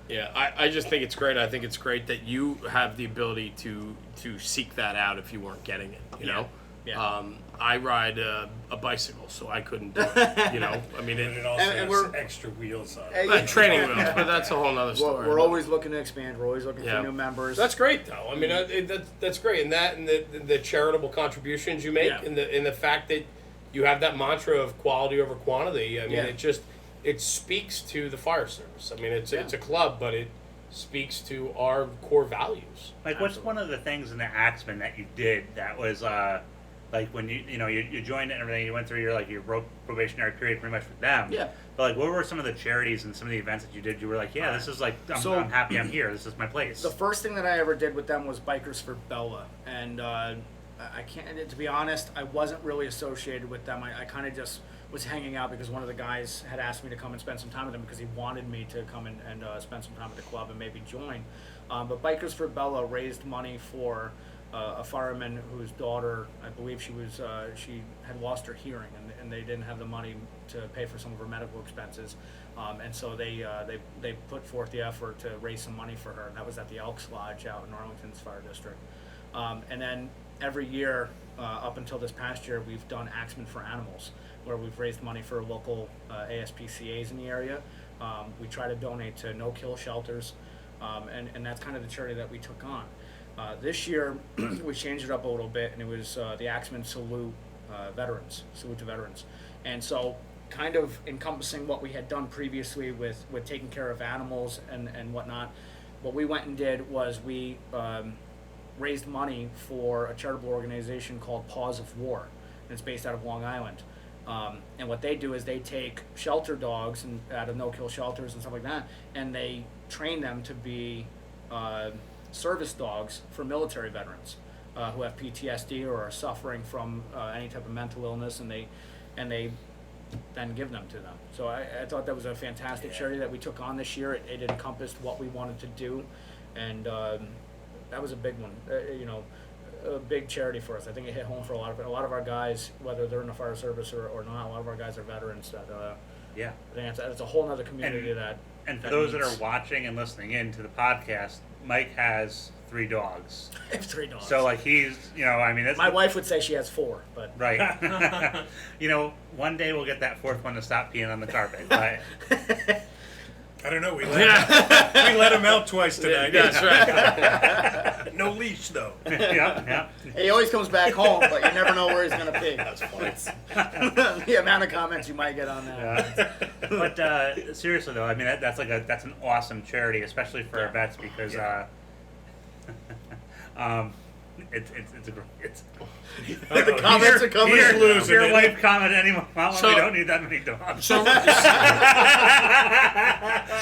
Yeah, I just think it's great. I think it's great that you have the ability to seek that out if you weren't getting it. You know, Yeah. I ride a bicycle, so I couldn't do it. You know, I mean, And it it, also and has we're- extra wheels on Hey, it. training wheels, but that's a whole nother We're, story. we're But- always looking to expand. We're always looking Yeah. for new members. That's great, though. I mean, that's great, and that and the charitable contributions you make, Yeah. and the fact that you have that mantra of quality over quantity. I mean, Yeah. it speaks to the fire service. I mean, it's Yeah. a club, but it speaks to our core values. like, what's one of the things in the Axman that you did that was like when you joined it and everything, you went through your probationary period pretty much with them. Yeah. But like, what were some of the charities and some of the events that you did? You were like, yeah, this is like I'm happy I'm here. This is my place. The first thing that I ever did with them was Bikers for Bella, and I can't. To be honest, I wasn't really associated with them. I kind of just was hanging out because one of the guys had asked me to come and spend some time with him because he wanted me to come and spend some time at the club and maybe join. But Bikers for Bella raised money for a fireman whose daughter, I believe she had lost her hearing, and they didn't have the money to pay for some of her medical expenses, and so they put forth the effort to raise some money for her, and that was at the Elks Lodge out in Arlington's fire district. And then every year, up until this past year, we've done Axemen for Animals, where we've raised money for local ASPCAs in the area. We try to donate to no-kill shelters, and that's kind of the charity that we took on. This year, we changed it up a little bit, and it was the Axemen Salute to Veterans. And so, kind of encompassing what we had done previously with taking care of animals and whatnot, what we went and did was we raised money for a charitable organization called Paws of War, and it's based out of Long Island. And what they do is they take shelter dogs and out of no-kill shelters and stuff like that, and they train them to be service dogs for military veterans who have PTSD or are suffering from any type of mental illness, and they then give them to them. So I thought that was a fantastic charity that we took on this year. It encompassed what we wanted to do, and that was a big one. A big charity for us. I think it hit home for a lot of our guys, whether they're in the fire service or not. A lot of our guys are veterans. That yeah. I think it's a whole other community And for those that are watching and listening in to the podcast, Mike has 3 dogs. I have 3 dogs. So like he's, I mean, that's My wife would say she has 4, but right. One day we'll get that 4th one to stop peeing on the carpet. But I don't know. We let him out twice tonight. That's right. No leash though. yeah. he always comes back home, but you never know where he's gonna pee. That's funny. The amount of comments you might get on that. Yeah. But seriously though, I mean that's an awesome charity, especially for our vets because it's The comments are coming. Your wife commented anyone. So- we don't need that many dogs.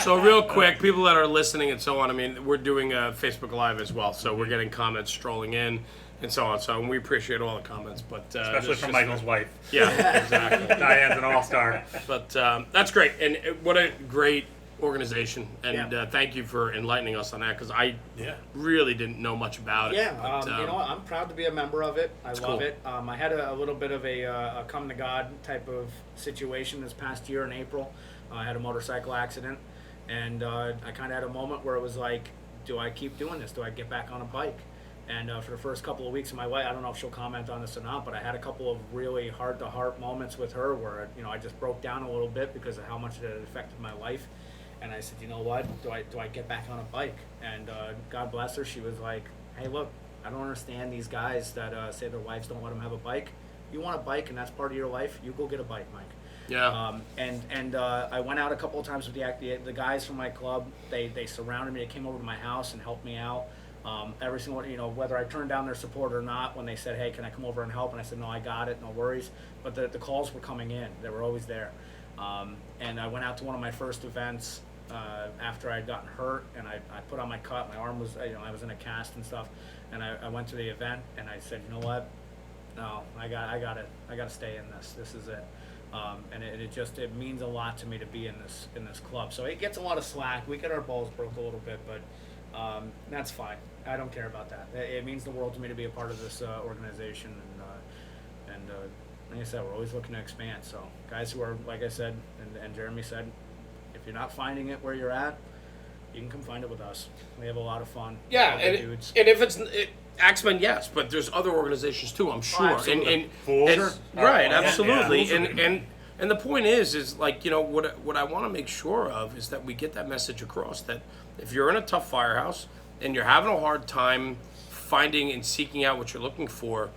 So real quick, people that are listening and so on, I mean, we're doing a Facebook Live as well, so we're getting comments strolling in and so on. So we appreciate all the comments, but Especially there's from just- Michael's wife. Yeah, exactly. Diane's an all-star. But that's great, and what a great organization, and Yeah. thank you for enlightening us on that because I Yeah. really didn't know much about it. Yeah, but, I'm proud to be a member of it. I love cool. it. I had a little bit of a come to God type of situation this past year in April. I had a motorcycle accident, and I kind of had a moment where it was like, do I keep doing this? Do I get back on a bike? And for the first couple of weeks of my life, I don't know if she'll comment on this or not, but I had a couple of really heart-to-heart moments with her where I just broke down a little bit because of how much it had affected my life. And I said, you know what? Do I get back on a bike? And God bless her. She was like, hey, look, I don't understand these guys that say their wives don't let them have a bike. You want a bike and that's part of your life, you go get a bike, Mike. Yeah. I went out a couple of times with the guys from my club. They surrounded me. They came over to my house and helped me out. Every single, whether I turned down their support or not, when they said, "Hey, can I come over and help?" and I said, "No, I got it, no worries." But the calls were coming in; they were always there. And I went out to one of my first events after I had gotten hurt, and I put on my cut. My arm was, I was in a cast and stuff, and I went to the event, and I said, "You know what? No, I gotta stay in this. This is it." And it means a lot to me to be in this club. So it gets a lot of slack. We get our balls broke a little bit, but that's fine. I don't care about that. It means the world to me to be a part of this organization, and like I said, we're always looking to expand. So guys who are, like I said, and Jeremy said, if you're not finding it where you're at, you can come find it with us. We have a lot of fun. Yeah, All the dudes. and if it's Axman, yes, but there's other organizations too, I'm sure. absolutely. Right, Yeah, absolutely. yeah. And the point is like, what I want to make sure of is that we get that message across, that if you're in a tough firehouse and you're having a hard time finding and seeking out what you're looking for,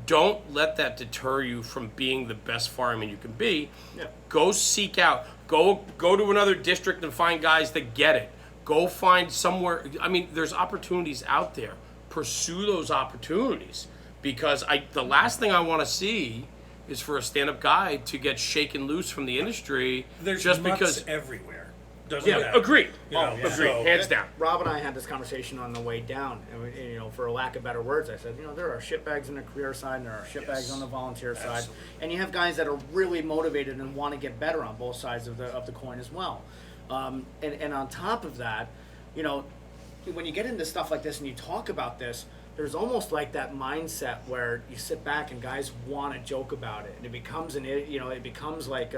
don't let that deter you from being the best fireman you can be. Yeah. Go seek out. Go to another district and find guys that get it. Go find somewhere. I mean, there's opportunities out there. Pursue those opportunities, because the last thing I want to see is for a stand-up guy to get shaken loose from the industry There's just mutts because. everywhere. Doesn't Yeah, matter. agreed. You know, Agreed. so- Hands down. Rob and I had this conversation on the way down, and for lack of better words, I said, there are shitbags on the career side, and there are shitbags Yes. on the volunteer side, Absolutely. and you have guys that are really motivated and want to get better on both sides of the coin as well. And on top of that, when you get into stuff like this and you talk about this, there's almost like that mindset where you sit back and guys want to joke about it, and it becomes like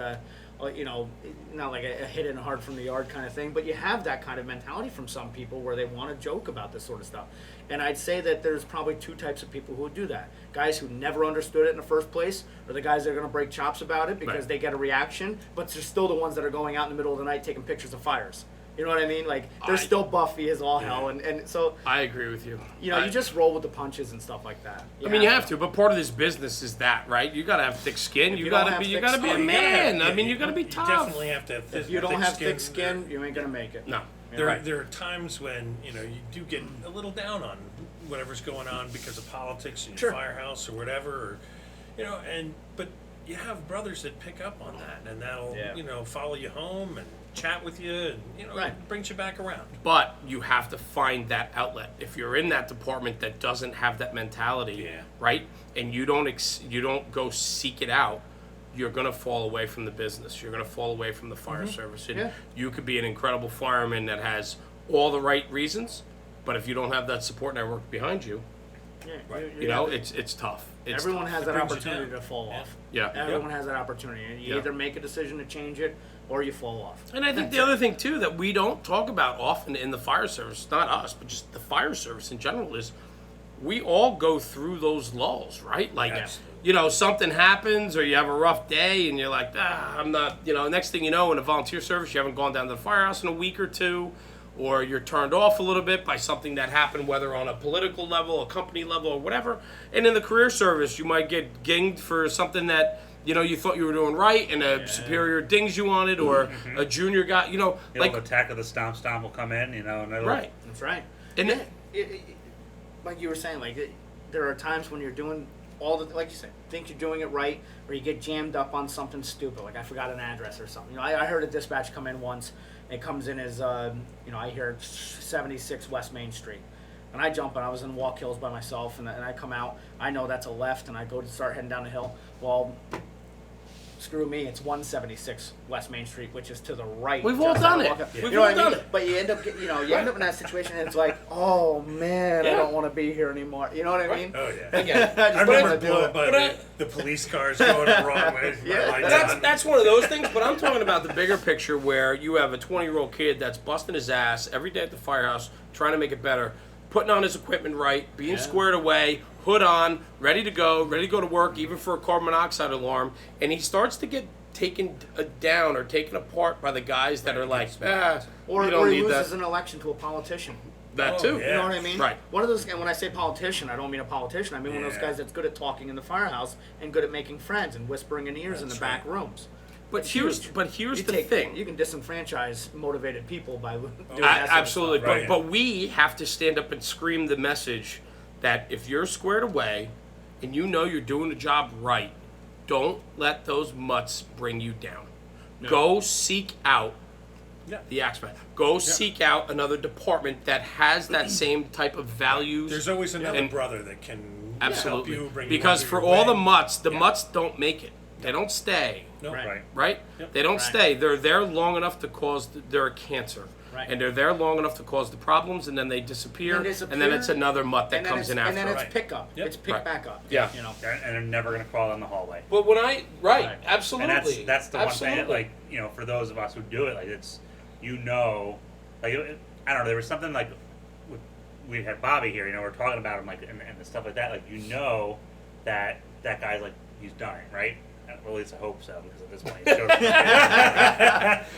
not like a hit it hard from the yard kind of thing, but you have that kind of mentality from some people where they want to joke about this sort of stuff. And I'd say that there's probably two types of people who would do that: guys who never understood it in the first place, or the guys that are going to break chops about it because Right. they get a reaction, but they're still the ones that are going out in the middle of the night taking pictures of fires. You know what I mean? Like, they're still Buffy as all hell, and so I agree with you. you just roll with the punches and stuff like that. I mean, you have to, but part of this business is that, right? You gotta have thick skin. You you don't gotta have be. You thick gotta be a skin, man. Yeah, I mean, you gotta be you tough. definitely have to have If you don't have thick skin, you ain't gonna make it. No. There are times when you do get a little down on whatever's going on because of politics in your Sure. firehouse or whatever, but you have brothers that pick up on that, and that'll Yeah. follow you home and chat with you, and Right. it brings you back around. But you have to find that outlet. If you're in that department that doesn't have that mentality, Yeah. right, and you don't go seek it out, you're gonna fall away from the business. You're gonna fall away from the fire service. And Yeah. you could be an incredible fireman that has all the right reasons, but if you don't have that support network behind you, Yeah, it's tough. It's everyone tough. has It that brings you opportunity down. to fall Yeah. off. Yeah. Everyone has that opportunity, and you Yeah. either make a decision to change it or you fall off. And I think the other thing too that we don't talk about often in the fire service, not us, but just the fire service in general, is we all go through those lulls, right? Like, Absolutely. something happens or you have a rough day and you're like, I'm not, next thing you know, in a volunteer service, you haven't gone down to the firehouse in a week or two, or you're turned off a little bit by something that happened, whether on a political level, a company level, or whatever. And in the career service, you might get ginged for something that, you thought you were doing right, and a superior dings you wanted, or a junior guy, The attack of the stomp will come in, and it'll, right. That's right. And Like you were saying, there are times when you're doing like you said, think you're doing it right, or you get jammed up on something stupid, like I forgot an address or something. I heard a dispatch come in once. It comes in as, I hear 76 West Main Street. And I jump, and I was in Walk Hills by myself, and I come out. I know that's a left, and I go to start heading down the hill. Well, screw me, it's 176 West Main Street, which is to the right. We've all just done out of it. Walk Hill. We've You know all what I mean? done it. But you end up getting, you end up in that situation, and it's like, oh man, I Yeah. don't want to be here anymore. You know what I mean? Oh yeah. again, I I just don't remember want to do blowing it. by the police cars going the wrong way. Yeah. My lights That's on. that's one of those things, but I'm talking about the bigger picture where you have a 20-year-old kid that's busting his ass every day at the firehouse, trying to make it better, putting on his equipment right, being squared away, hood on, ready to go to work, even for a carbon monoxide alarm, and he starts to get taken down or taken apart by the guys that are like, Or you don't he need loses that. an election to a politician. That Oh, too. yeah. You know what I mean? Right. One of those, and when I say politician, I don't mean a politician. I mean one of those Yeah. guys that's good at talking in the firehouse and good at making friends and whispering in ears in the That's back right. rooms. But It's here's huge. the thing. You can disenfranchise motivated people by doing that sort of Absolutely. stuff. Right. But we have to stand up and scream the message that if you're squared away and you know you're doing the job right, don't let those mutts bring you down. Go seek out Yeah. the Axman. Go seek out another department that has that same type of values. There's always another And- brother that can Absolutely. help you, bring Because you for under all your the wing. mutts, the Yeah. mutts don't make it. They don't stay. No. Right. Right? Yep. They don't Right. stay. They're there long enough to cause they're a cancer. Right. And they're there long enough to cause the problems, and then they disappear, and then it's another mutt that and then comes in it's- after. And then them. it's pickup. Yep. It's pick Right. back up. Yeah. You know. And they're never going to crawl in the hallway. But when I Right. absolutely, And that's the one thing that, Absolutely. like, you know, for those of us who do it, like, it's, you know, like, I don't know, there was something like, we had Bobby here, you know, we're talking about him, like, and the stuff like that, like, you know that that guy's, like, he's done it, right? Well, at least I hope so, because at this point, he's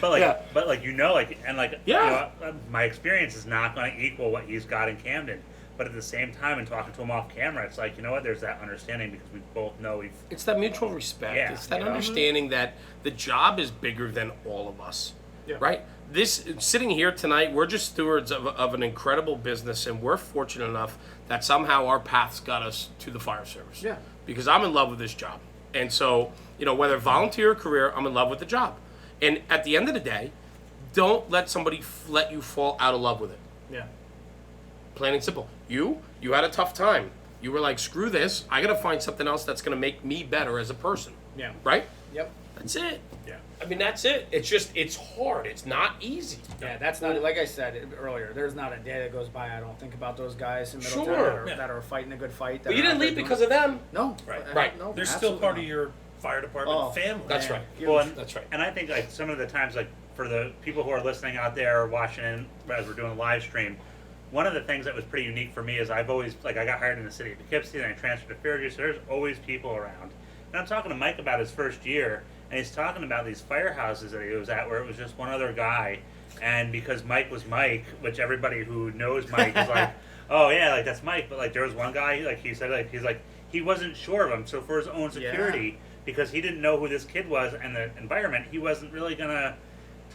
but like, Yeah. but like, you know, like, and like, Yeah. you know, my experience is not going to equal what he's got in Camden. But at the same time, and talking to him off camera, it's like, you know what? There's that understanding because we both know we've. It's that mutual respect. Yeah, It's that you know? understanding that the job is bigger than all of us. Yeah. Right? This sitting here tonight, we're just stewards of an incredible business, and we're fortunate enough that somehow our paths got us to the fire service. Yeah. Because I'm in love with this job, and so you know whether volunteer or career, I'm in love with the job. And at the end of the day, don't let somebody let you fall out of love with it. Yeah. Plain and simple. You had a tough time. You were like, screw this. I got to find something else that's going to make me better as a person. Yeah. Right? Yep. That's it. Yeah. I mean, that's it. It's just, it's hard. It's not easy. Yeah, that's not like I said earlier. There's not a day that goes by I don't think about those guys in Middletown Sure. that are fighting a good fight. But you didn't leave because of them. No. Right. Right. No, They're still absolutely part not. of your fire department Oh, family. That's Yeah, right. huge. Well, and, That's right. And I think like some of the times, like for the people who are listening out there or watching as we're doing a live stream, one of the things that was pretty unique for me is I've always, like, I got hired in the city of Poughkeepsie and I transferred to Fairview, so there's always people around. And I'm talking to Mike about his first year, and he's talking about these firehouses that he was at where it was just one other guy. And because Mike was Mike, which everybody who knows Mike is like, oh yeah, like that's Mike. But like there was one guy, like he said, like he's like he wasn't sure of him. So for his own security, because he didn't know who this kid was and the environment, he wasn't really gonna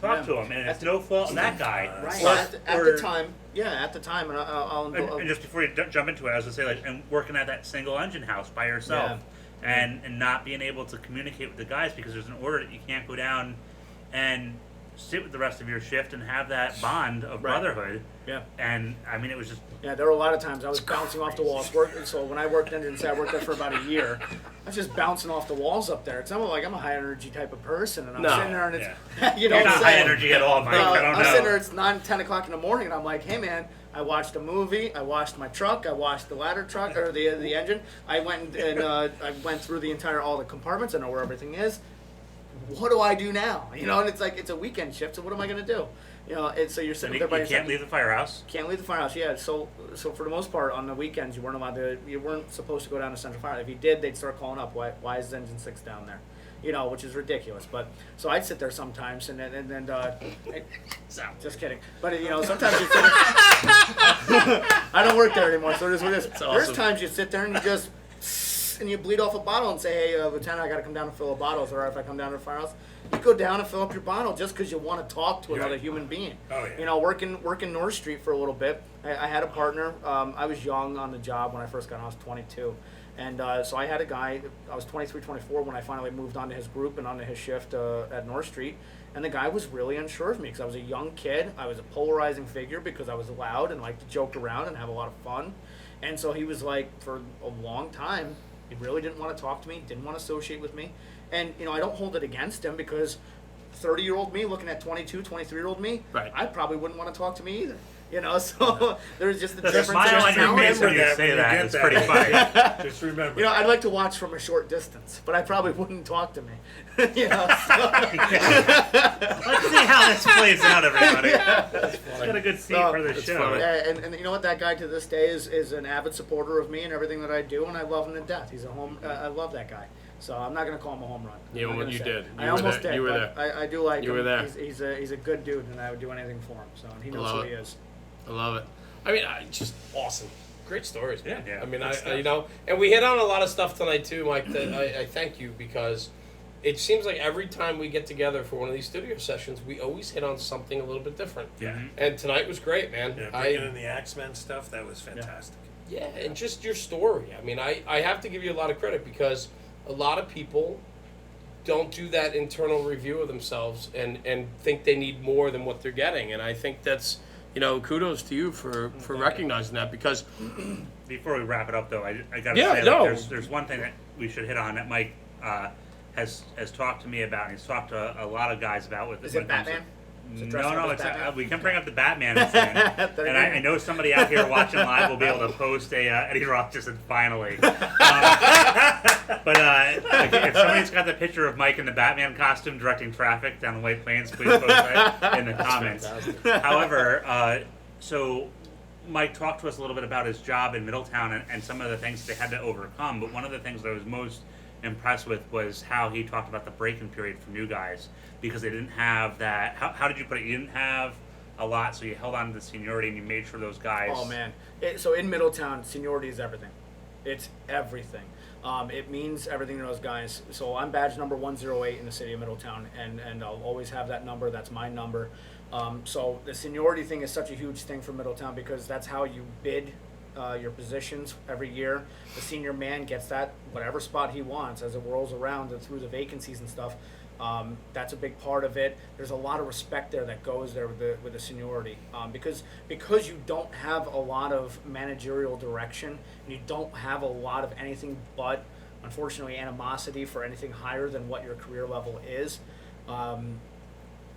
talk Yeah. to him. And it's no fault in that guy. Right. Or- At or- the time. Yeah, at the time, and and just before you jump into it, I was gonna say like, and working at that single engine house by yourself, and not being able to communicate with the guys because there's an order that you can't go down and sit with the rest of your shift and have that bond of Right. brotherhood. Yeah. And I mean, it was just Yeah, there were a lot of times I was bouncing off the walls. So when I worked engine, say I worked there for about a year, I was just bouncing off the walls up there. It's not like I'm a high energy type of person, and I'm No. sitting there and it's you know you're what not I'm high saying? energy at all, Mike. I don't I'm know. sitting there. It's 9, 10 o'clock in the morning, and I'm like, hey man, I watched a movie. I washed my truck. I washed the ladder truck or the engine. I went and I went through the entire all the compartments. I know where everything is. What do I do now? You know, and it's like it's a weekend shift. So what am I going to do? You know, and so you're And sitting you, there by you yourself. can't leave the firehouse. Can't leave the firehouse. Yeah. So for the most part, on the weekends, you weren't allowed to. You weren't supposed to go down to Central Fire. If you did, they'd start calling up. Why is Engine 6 down there? You know, which is ridiculous. But so I'd sit there sometimes, and then just kidding. But you know, sometimes you sit there. I don't work there anymore, so it is what it is. There's awesome. times you sit there and you just and you bleed off a bottle and say, hey, Lieutenant, I got to come down and fill a bottle. Is it all right if I come down to the firehouse? You go down and fill up your bottle just because you want to talk to another human being. Oh, yeah. You know, working North Street for a little bit. I had a partner. I was young on the job when I first got on. I was 22. And so I had a guy, I was 23, 24 when I finally moved onto his group and onto his shift at North Street. And the guy was really unsure of me because I was a young kid. I was a polarizing figure because I was loud and liked to joke around and have a lot of fun. And so he was like, for a long time, he really didn't want to talk to me, didn't want to associate with me. And, you know, I don't hold it against him because 30-year-old me looking at 22, 23-year-old me, Right. I probably wouldn't want to talk to me either. You know, so there's just a The difference. smile on your talent. face when you Remember say when that. get It's pretty funny. Just remember. You know, I'd like to watch from a short distance, but I probably wouldn't talk to me. You know, so, Let's see how this plays out, everybody. Let's get a good seat So, for the that's show. funny. yeah, and you know what? That guy to this day is an avid supporter of me and everything that I do, and I love him to death. He's a home. I love that guy. So I'm not gonna call him a home run. Yeah, I'm not well, gonna you say did. it. You I were almost there. did. You were but there. I do like You him. were there. He's a good dude, and I would do anything for him. So and he knows Love who he it. is. I love it. I mean, just awesome. Great stories, man. Yeah, I mean, good stuff. you know, and we hit on a lot of stuff tonight too, Mike. That I thank you, because it seems like every time we get together for one of these studio sessions, we always hit on something a little bit different. Yeah. And tonight was great, man. Yeah, bringing in the Axmen stuff, that was fantastic. Yeah, and just your story. I mean, I have to give you a lot of credit, because a lot of people don't do that internal review of themselves and think they need more than what they're getting. And I think that's, you know, kudos to you for recognizing that, because Before we wrap it up, though, I gotta Yeah, say, no. there's one thing that we should hit on that Mike has talked to me about, and he's talked to a lot of guys about with Is when it comes to- Batman? Is it dressed up No, as it's Batman? we can bring up the Batman incident, and I know somebody out here watching live will be able to post a Eddie Roth just said finally. But if somebody's got the picture of Mike in the Batman costume directing traffic down the White Plains, please post that in the comments. However, so Mike talked to us a little bit about his job in Middletown and some of the things they had to overcome. But one of the things that I was most impressed with was how he talked about the break-in period for new guys, because they didn't have that. How did you put it? You didn't have a lot, so you held on to the seniority and you made sure those guys. Oh man! So in Middletown, seniority is everything. It's everything. It means everything to those guys. So I'm badge number 108 in the city of Middletown, and I'll always have that number. That's my number. So the seniority thing is such a huge thing for Middletown, because that's how you bid your positions every year. The senior man gets that whatever spot he wants as it rolls around and through the vacancies and stuff. That's a big part of it. There's a lot of respect there that goes there with the seniority, because you don't have a lot of managerial direction, and you don't have a lot of anything but, unfortunately, animosity for anything higher than what your career level is.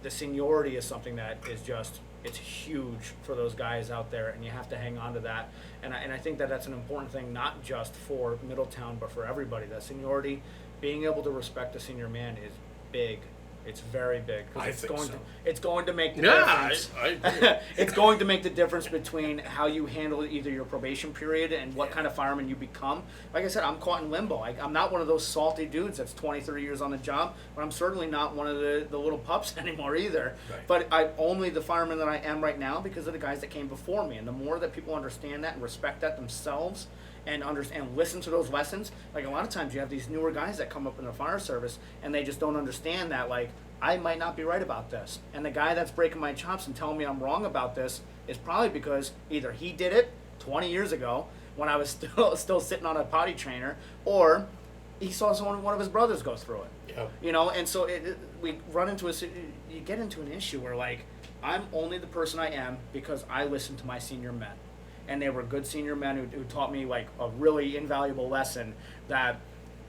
The seniority is something that is just, it's huge for those guys out there, and you have to hang on to that. And I think that that's an important thing, not just for Middletown, but for everybody. That seniority, being able to respect a senior man is big. It's very big. 'Cause I it's think going so. it's going to make the yeah, difference. I agree. It's going to make the difference between how you handle either your probation period and what kind of fireman you become. Like I said, I'm caught in limbo. I'm not one of those salty dudes that's 20, 30 years on the job, but I'm certainly not one of the little pups anymore either. Right. But I'm only the fireman that I am right now because of the guys that came before me. And the more that people understand that and respect that themselves and understand, listen to those lessons. Like a lot of times you have these newer guys that come up in the fire service and they just don't understand that, like, I might not be right about this. And the guy that's breaking my chops and telling me I'm wrong about this is probably because either he did it 20 years ago when I was still sitting on a potty trainer, or he saw one of his brothers go through it. Yeah. You know, and so we run into you get into an issue where, like, I'm only the person I am because I listened to my senior men. And they were good senior men who taught me, like, a really invaluable lesson that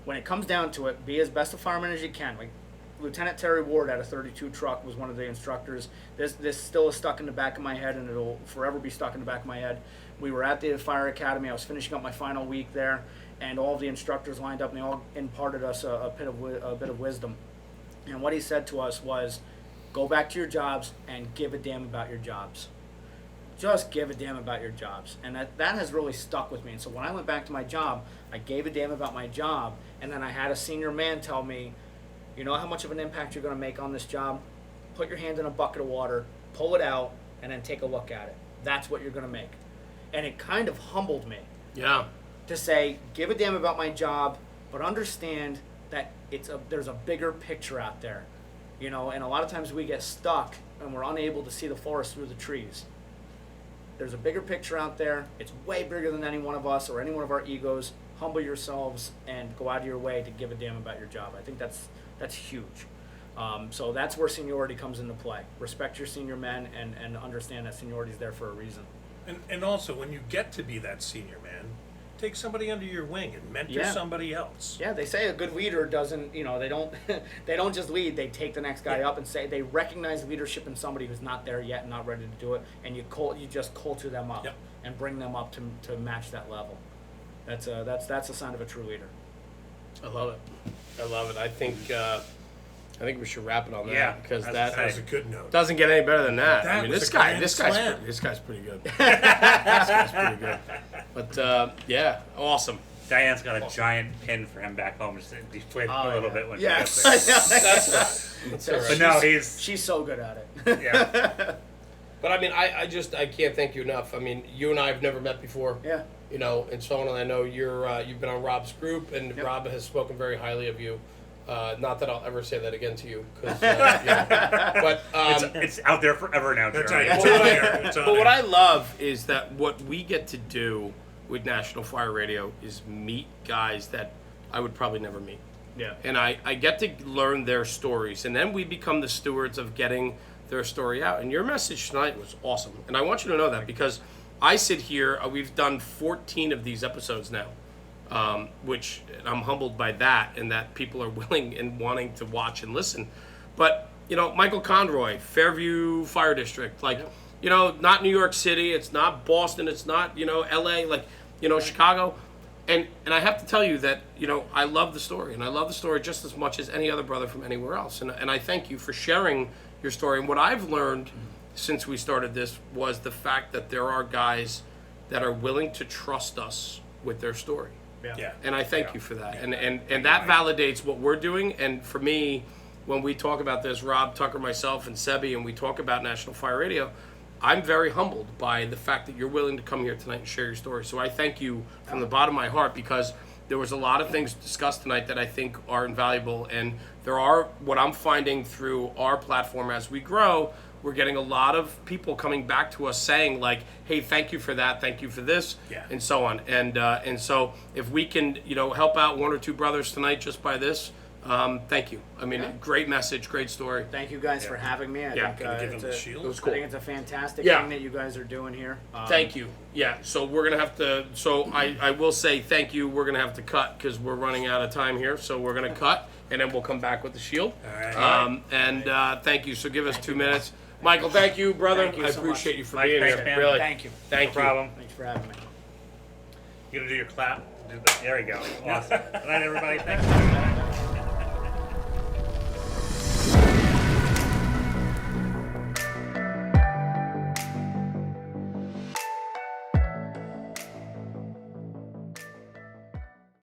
when it comes down to it, be as best a fireman as you can. Like, Lieutenant Terry Ward at a 32 truck was one of the instructors. This still is stuck in the back of my head, and it'll forever be stuck in the back of my head. We were at the fire academy. I was finishing up my final week there, and all of the instructors lined up, and they all imparted us a bit of wisdom. And what he said to us was, go back to your jobs and give a damn about your jobs. Just give a damn about your jobs. And that has really stuck with me. And so when I went back to my job, I gave a damn about my job, and then I had a senior man tell me, you know how much of an impact you're going to make on this job? Put your hand in a bucket of water, pull it out, and then take a look at it. That's what you're going to make. And it kind of humbled me Yeah. to say, give a damn about my job, but understand that there's a bigger picture out there. You know, and a lot of times we get stuck and we're unable to see the forest through the trees. There's a bigger picture out there. It's way bigger than any one of us or any one of our egos. Humble yourselves and go out of your way to give a damn about your job. I think that's huge. So that's where seniority comes into play. Respect your senior men and understand that seniority is there for a reason. And also, when you get to be that senior man, take somebody under your wing and mentor somebody else. Yeah, they say a good leader doesn't, they don't they don't just lead, they take the next guy up and say they recognize leadership in somebody who's not there yet and not ready to do it, and you just culture them up and bring them up to match that level. That's a sign of a true leader. I love it. I love it. I think we should wrap it on that, Yeah, because that's that That was a good note. doesn't get any better than that. That I mean, was this a guy's grand slam. this guy's pretty good. This guy's pretty good. But yeah, awesome. Diane's got a giant pin for him back home. Just he played a little bit when Yes. she gets there. That's all right. But no, he's She's so good at it. yeah. But I mean, I can't thank you enough. I mean, you and I have never met before. Yeah. You know, and so on. And I know you've been on Rob's group, and Yep. Rob has spoken very highly of you. Not that I'll ever say that again to you, because but It's out there forever now, That's Jeremy. right. It's on air. It's on but what air. I love is that what we get to do with National Fire Radio is meet guys that I would probably never meet. Yeah. And I get to learn their stories, and then we become the stewards of getting their story out. And your message tonight was awesome, and I want you to know that, because I sit here, we've done 14 of these episodes now, which I'm humbled by that, and that people are willing and wanting to watch and listen. But, you know, Michael Conroy, Fairview Fire District, like, you know, not New York City, it's not Boston, it's not, you know, LA, like, you know, Chicago. And I have to tell you that, you know, I love the story, and I love the story just as much as any other brother from anywhere else. And I thank you for sharing your story. And what I've learned since we started this was the fact that there are guys that are willing to trust us with their story. Yeah. And I thank you for that. And that validates what we're doing. And for me, when we talk about this, Rob, Tucker, myself, and Sebi, and we talk about National Fire Radio, I'm very humbled by the fact that you're willing to come here tonight and share your story. So I thank you from the bottom of my heart, because there was a lot of things discussed tonight that I think are invaluable. And there are, what I'm finding through our platform as we grow, we're getting a lot of people coming back to us saying, like, hey, thank you for that, thank you for this, and so on. And so if we can, you know, help out one or two brothers tonight just by this, thank you. I mean, great message, great story. Thank you guys for having me. I think, Can you give it's him the a- shield? It was I cool. think it's a fantastic Yeah. thing that you guys are doing here. Thank you. Yeah, so we're going to have to, so I will say thank you. We're going to have to cut because we're running out of time here. So we're going to cut, and then we'll come back with the shield. All right. And thank you. So give us 2 minutes. Michael, thank you, brother. Thank you I so appreciate much. you for Mike, being thanks, here. man. Really. Thank you. Thank No you. problem. Thanks for having me. You gonna do your clap? There we go. Awesome. Good night, everybody. Thanks.